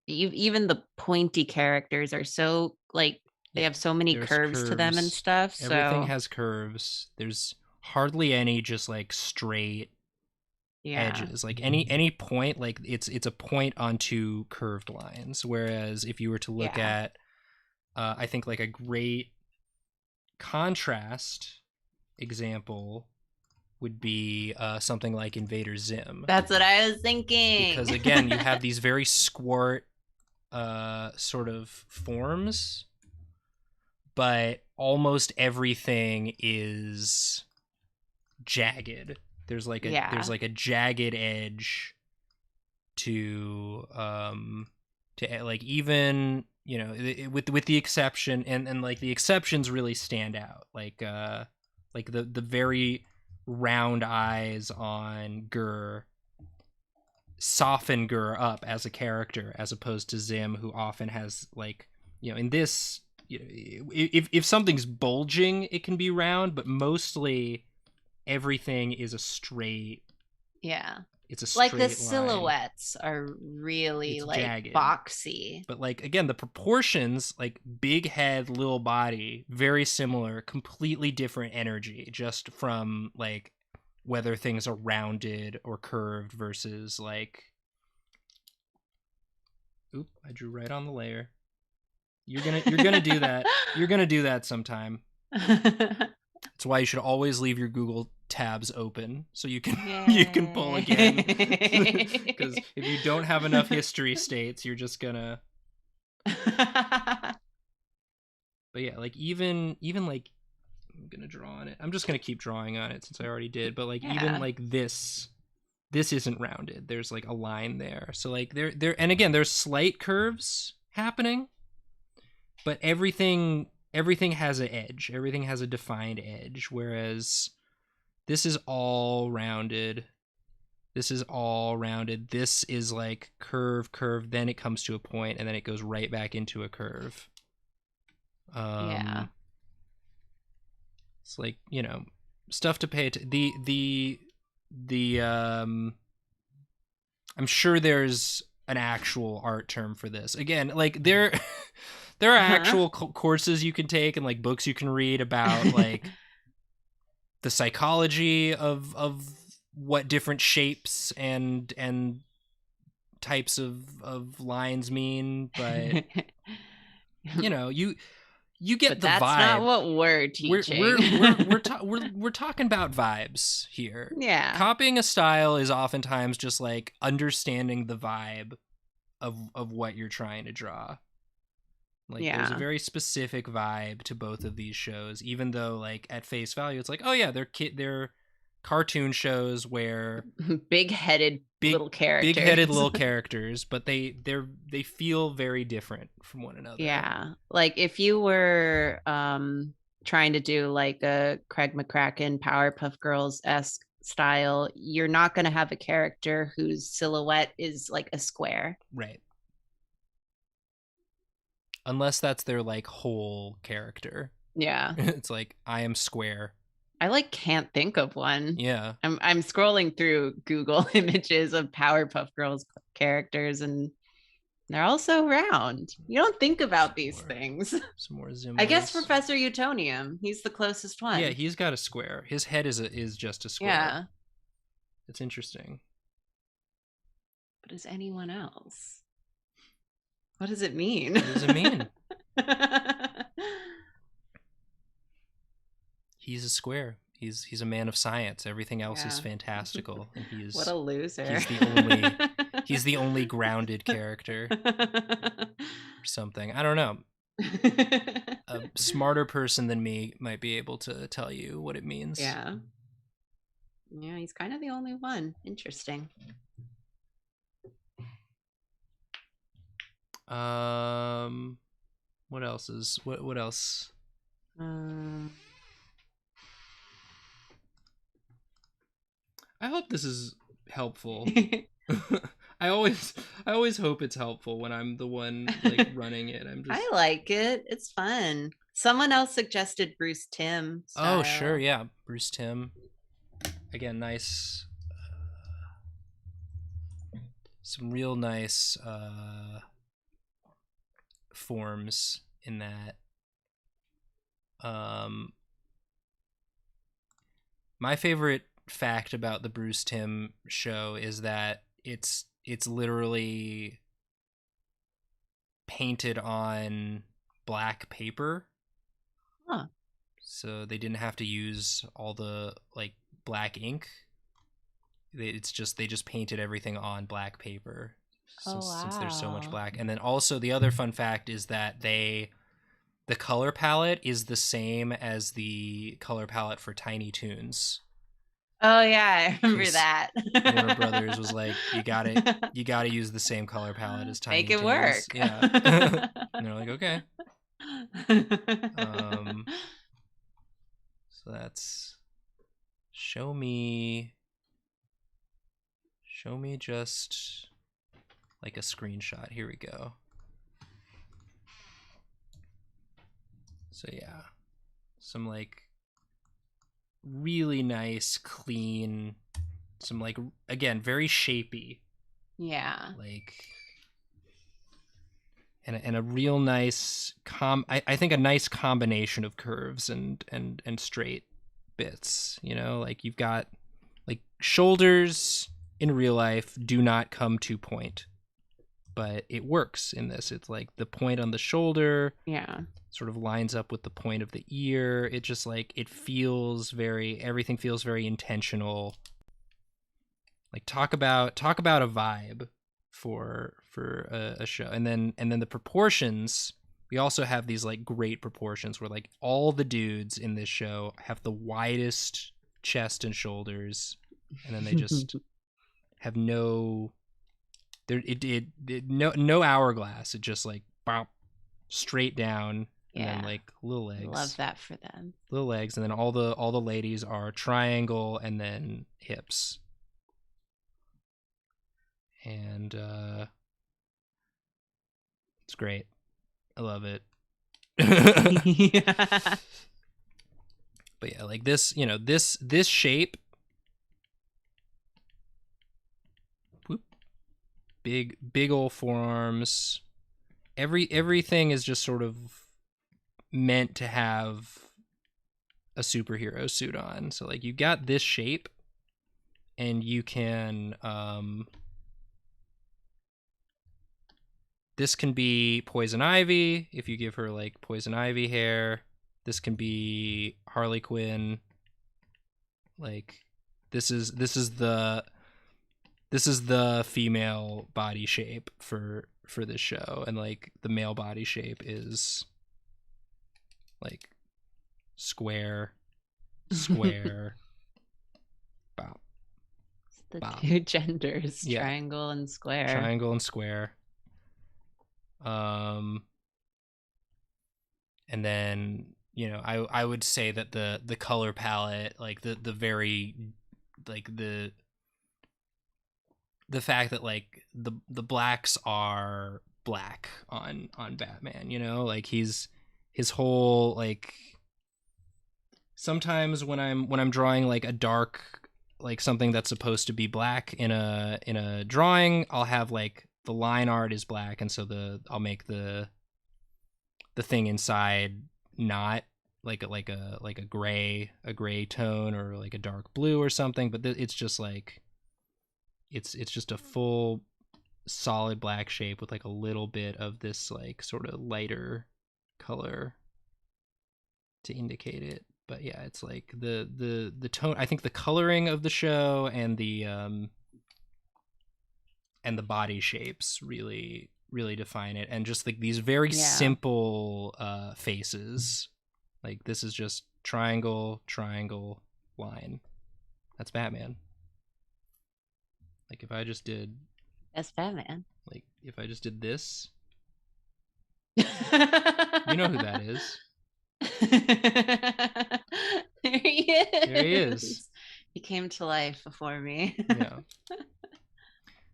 Even the pointy characters are so like they have so many curves to them and stuff. Everything has curves. There's hardly any just like straight edges. Like any point, like it's a point onto curved lines. Whereas if you were to look at I think like a great contrast example would be something like Invader Zim. That's what I was thinking. Because again, you have these very squat sort of forms, but almost everything is jagged. There's like a jagged edge to like, even with the exception, and like the exceptions really stand out, like the very round eyes on Gur soften Gur up as a character, as opposed to Zim, who often has like, in this, if something's bulging, it can be round, but mostly everything is a straight. Yeah. It's a straight like the line. Silhouettes are really it's like jagged. Boxy. But like, again, the proportions, like big head, little body, very similar, completely different energy, just from like whether things are rounded or curved versus like, oop, I drew right on the layer. You're gonna do that. You're gonna do that sometime. That's why you should always leave your Google tabs open so you can you can pull again. Because if you don't have enough history states, you're just gonna. But yeah, like even like, I'm gonna draw on it. I'm just gonna keep drawing on it since I already did. But like even like this isn't rounded. There's like a line there. So like there and again, there's slight curves happening, but everything has an edge. Everything has a defined edge. Whereas this is all rounded. This is like curve, then it comes to a point, and then it goes right back into a curve. It's like, stuff to pay I'm sure there's an actual art term for this. Again, like there are actual courses you can take and like books you can read about like the psychology of what different shapes and types of lines mean, but you get the vibe. That's not what we're teaching. We're talking about vibes here. Yeah. Copying a style is oftentimes just like understanding the vibe of what you're trying to draw. Like there's a very specific vibe to both of these shows, even though like at face value it's like, oh yeah, they're cartoon shows where big-headed little characters. Big-headed little characters, but they feel very different from one another. Yeah. Like if you were trying to do like a Craig McCracken Powerpuff Girls-esque style, you're not going to have a character whose silhouette is like a square. Right. Unless that's their like whole character. Yeah. It's like, I am square. I like can't think of one. Yeah. I'm scrolling through Google images of Powerpuff Girls characters and they're also round. You don't think about these things. Some more zoom. I guess Professor Utonium. He's the closest one. Yeah, he's got a square. His head is just a square. Yeah. It's interesting. But is anyone else? What does it mean? What does it mean? He's a square. He's a man of science. Everything else is fantastical, and he's what a loser. He's the only grounded character or something. I don't know. A smarter person than me might be able to tell you what it means. Yeah. Yeah, he's kind of the only one. Interesting. What else is what else? I hope this is helpful. I always hope it's helpful when I'm the one like running it. I like it. It's fun. Someone else suggested Bruce Timm style. Oh, sure, yeah. Bruce Timm. Again, nice some real nice forms in that. My favorite fact about the Bruce Timm show is that it's literally painted on black paper. Huh. So they didn't have to use all the like black ink. They just painted everything on black paper since there's so much black. And then also the other fun fact is that the color palette is the same as the color palette for Tiny Toons. Oh yeah, I remember that. Warner Brothers was like, you gotta use the same color palette as Tiny Toons. Make it work. Yeah. And they're like, okay. So that's show me just like a screenshot. Here we go. So yeah, some like really nice, clean, some like, again, very shapey. Yeah. Like, and a real nice I think a nice combination of curves and straight bits, you know, like you've got like shoulders in real life do not come to point, but it works in this. It's like the point on the shoulder sort of lines up with the point of the ear. It just like, everything feels very intentional. Like talk about a vibe for a show. And then the proportions, we also have these like great proportions where like all the dudes in this show have the widest chest and shoulders, and then they just have no hourglass. It just like bop, straight down, and then like little legs. Love that for them. Little legs, and then all the ladies are triangle and then hips. And it's great. I love it. Yeah. But yeah, like this, you know, this shape, whoop, big old forearms. Everything is just sort of meant to have a superhero suit on. So like you got this shape, and you can this can be Poison Ivy if you give her like Poison Ivy hair. This can be Harley Quinn. Like this is the female body shape for for this show, and like the male body shape is like square, square, bop, The bop. two genders, Yeah. triangle and square. Triangle and square. And then, you know, I would say that the color palette, like the very, like the fact that like the blacks are black on Batman, you know, like his whole, like, sometimes when I'm drawing like a dark, like something that's supposed to be black in a drawing, I'll have like the line art is black, and so I'll make the thing inside not like a gray tone, or like a dark blue or something, but it's just like it's just a full solid black shape with like a little bit of this like sort of lighter color to indicate it. But yeah, it's like the tone, I think the coloring of the show and the body shapes really define it, and just like these very simple faces. Like this is just triangle, line. That's Batman. Like if I just did, That's Batman. like if I just did this, you know who that is. There he is. There he is. He came to life before me. Yeah.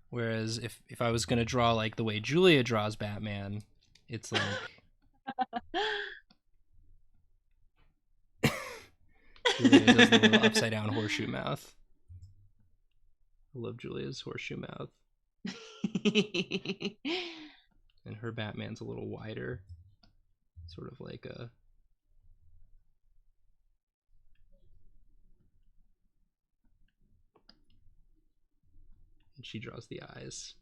Whereas if I was gonna draw like the way Julia draws Batman, it's like Julia does the little upside down horseshoe mouth. I love Julia's horseshoe mouth. And her Batman's a little wider, sort of like a. And she draws the eyes.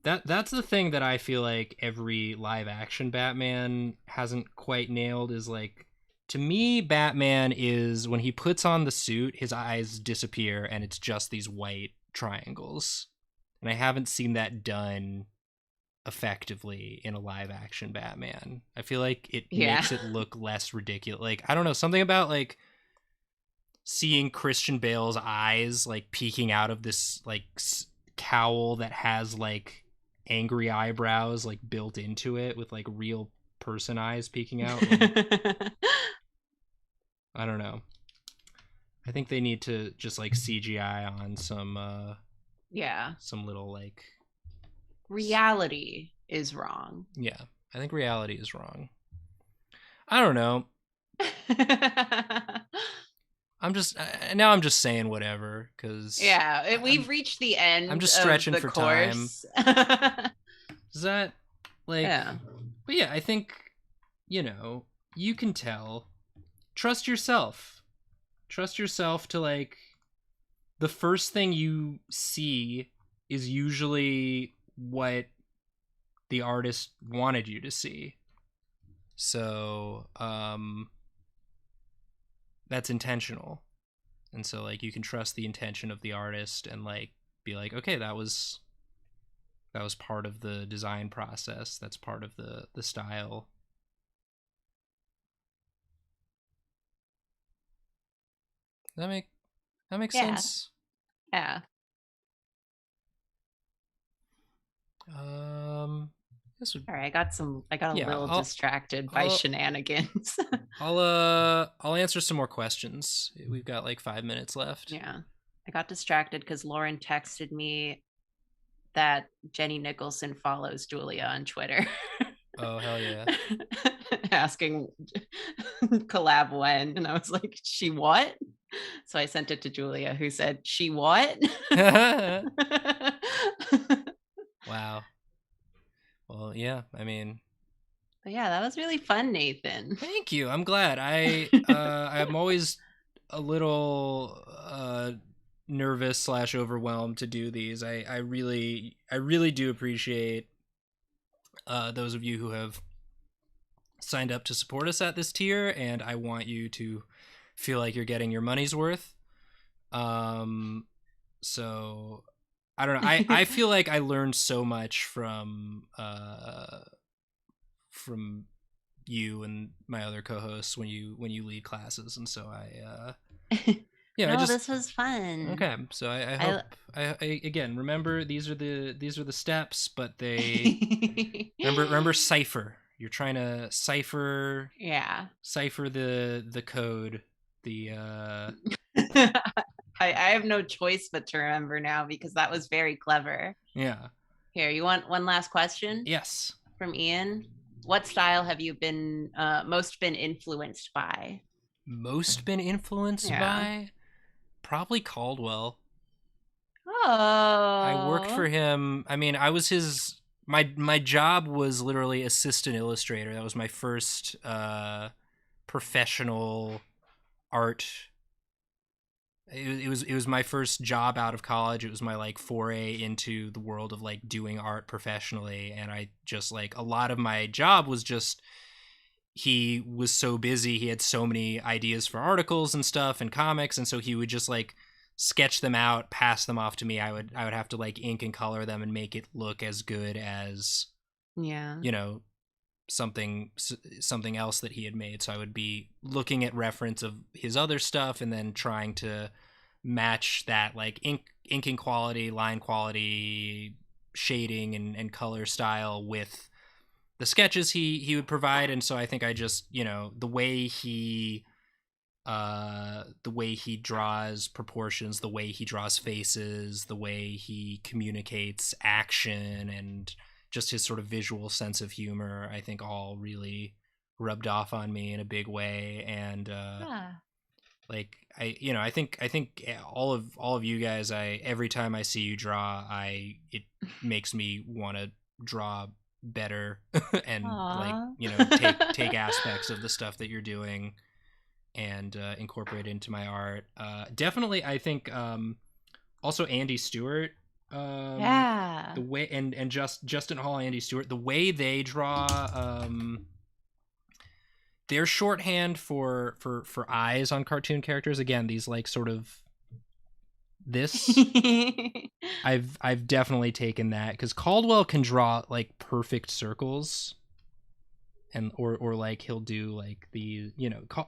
That's the thing that I feel like every live action Batman hasn't quite nailed, is like, to me, Batman is, when he puts on the suit, his eyes disappear and it's just these white triangles. And I haven't seen that done effectively in a live action Batman. I feel like it makes it look less ridiculous. Like, I don't know, something about like seeing Christian Bale's eyes like peeking out of this like cowl that has like angry eyebrows like built into it with like real person eyes peeking out. Like, I don't know. I think they need to just like CGI on some some little like reality is wrong. Yeah, I think reality is wrong. I don't know. I'm just saying whatever, because we've reached the end. I'm just stretching of the for course. time. Is that like? Yeah. But yeah, I think, you know, you can tell. Trust yourself. Trust yourself to, like, the first thing you see is usually what the artist wanted you to see. So, that's intentional. And so, like, you can trust the intention of the artist and, like, be like, okay, that was part of the design process. That's part of the style. That makes sense? Yeah. All right, I got a little distracted by shenanigans. I'll answer some more questions. We've got like 5 minutes left. Yeah. I got distracted because Lauren texted me that Jenny Nicholson follows Julia on Twitter. Oh, hell yeah. Asking collab when, and I was like, she what? So I sent it to Julia, who said, she what? Wow. Well, yeah, I mean, but yeah, that was really fun, Nathan. Thank you. I'm glad. I'm always a little nervous / overwhelmed to do these. I really do appreciate those of you who have signed up to support us at this tier, and I want you to feel like you're getting your money's worth. So I don't know. I feel like I learned so much from you and my other co-hosts when you lead classes, and so I No, just this was fun. okay. So I I hope I again remember these are the steps, but they remember cipher. You're trying to yeah. cipher the code. The I have no choice but to remember now because that was very clever. yeah. Here, you want one last question Yes. from Ian? What style have you been most been influenced by? Most been influenced Yeah. by probably Caldwell. I worked Oh. for him. I mean, I was his my job was literally assistant illustrator. That was my first professional art. It was my first job out of college. It was my like foray into the world of like doing art professionally, and I just like a lot of my job was just he was so busy. He had so many ideas for articles and stuff and comics, and so he would just like sketch them out, pass them off to me. I would have to like ink and color them and make it look as good as, Yeah. you know, something else that he had made. So I would be looking at reference of his other stuff and then trying to match that like inking quality, line quality, shading and color style with the sketches he would provide. And so I think I just, the way he draws proportions, the way he draws faces, the way he communicates action, and just his sort of visual sense of humor, I think all really rubbed off on me in a big way. And Ah. like I think all of you guys, I every time I see you draw, it makes me want to draw better and like Aw. take aspects of the stuff that you're doing and incorporate it into my art. Definitely, I think also Andy Stewart, Yeah. the way and Justin Hall, Andy Stewart, the way they draw, their shorthand for eyes on cartoon characters. Again, these like sort of this. I've definitely taken that because Caldwell can draw like perfect circles, and or like he'll do like the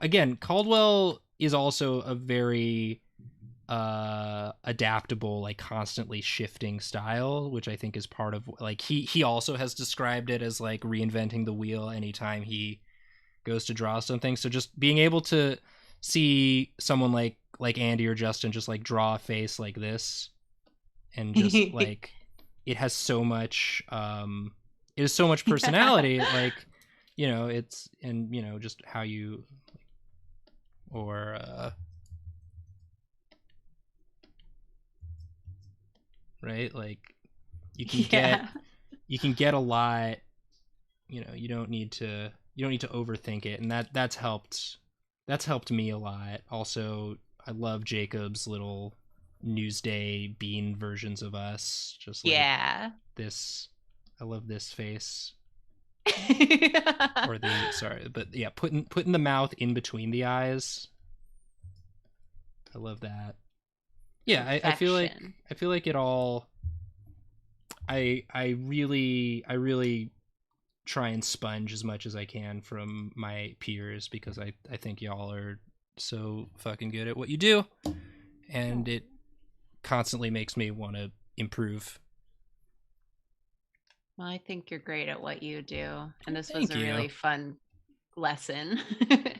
again, Caldwell is also a very adaptable, like constantly shifting style, which I think is part of like he also has described it as like reinventing the wheel anytime he goes to draw something. So just being able to see someone like Andy or Justin just like draw a face like this and just like it has so much it is so much personality. Like it's and just how you or right, like you can get Yeah. a lot. You don't need to overthink it, and that's helped me a lot. Also, I love Jacob's little Newsday bean versions of us, just like Yeah. this. I love this face, or the sorry, but yeah, putting the mouth in between the eyes. I love that. Yeah, Perfection. I feel like it all. I really try and sponge as much as I can from my peers because I think y'all are so fucking good at what you do, and it constantly makes me want to improve. Well, I think you're great at what you do, and this was Thank a you. really fun lesson.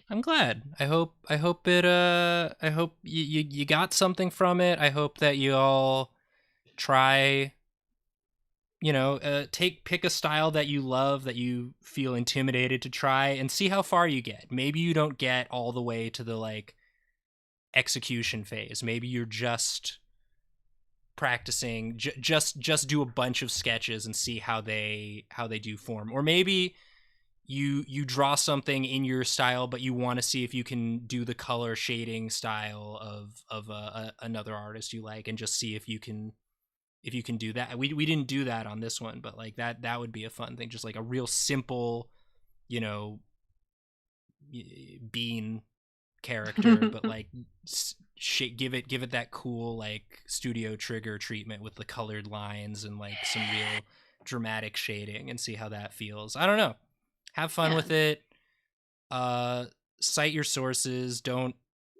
I'm glad. I hope you got something from it. I hope that you all try, pick a style that you love, that you feel intimidated to try, and see how far you get. Maybe you don't get all the way to the like execution phase. Maybe you're just practicing, just do a bunch of sketches and see how they do form. Or maybe you draw something in your style, but you want to see if you can do the color shading style of another artist you like, and just see if you can do that. We didn't do that on this one, but like that would be a fun thing. Just like a real simple, you know, bean character, but like give it that cool like Studio Trigger treatment with the colored lines and like some real dramatic shading, and see how that feels. I don't know. Have fun with it. Cite your sources. Don't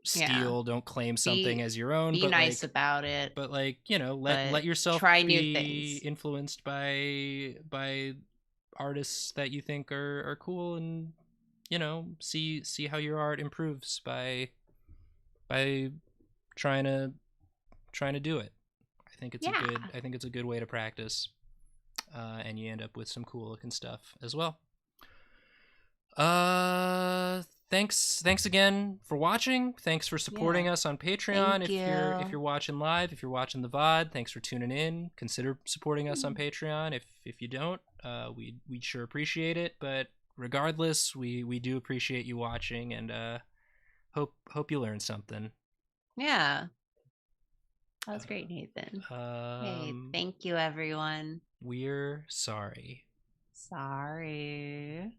steal. Don't claim something as your own. Be but nice like, about it. But like, you know, let yourself try new be things. influenced by artists that you think are cool, and you know, see how your art improves by trying to do it. I think it's a good way to practice, and you end up with some cool looking stuff as well. Thanks again for watching. Thanks for supporting us on Patreon. If you're watching live, if you're watching the VOD, thanks for tuning in. Consider supporting us on Patreon. If you don't, we'd sure appreciate it. But regardless, we do appreciate you watching, and hope you learned something. Yeah. That was great, Nathan. Hey, thank you, everyone. We're sorry. Sorry.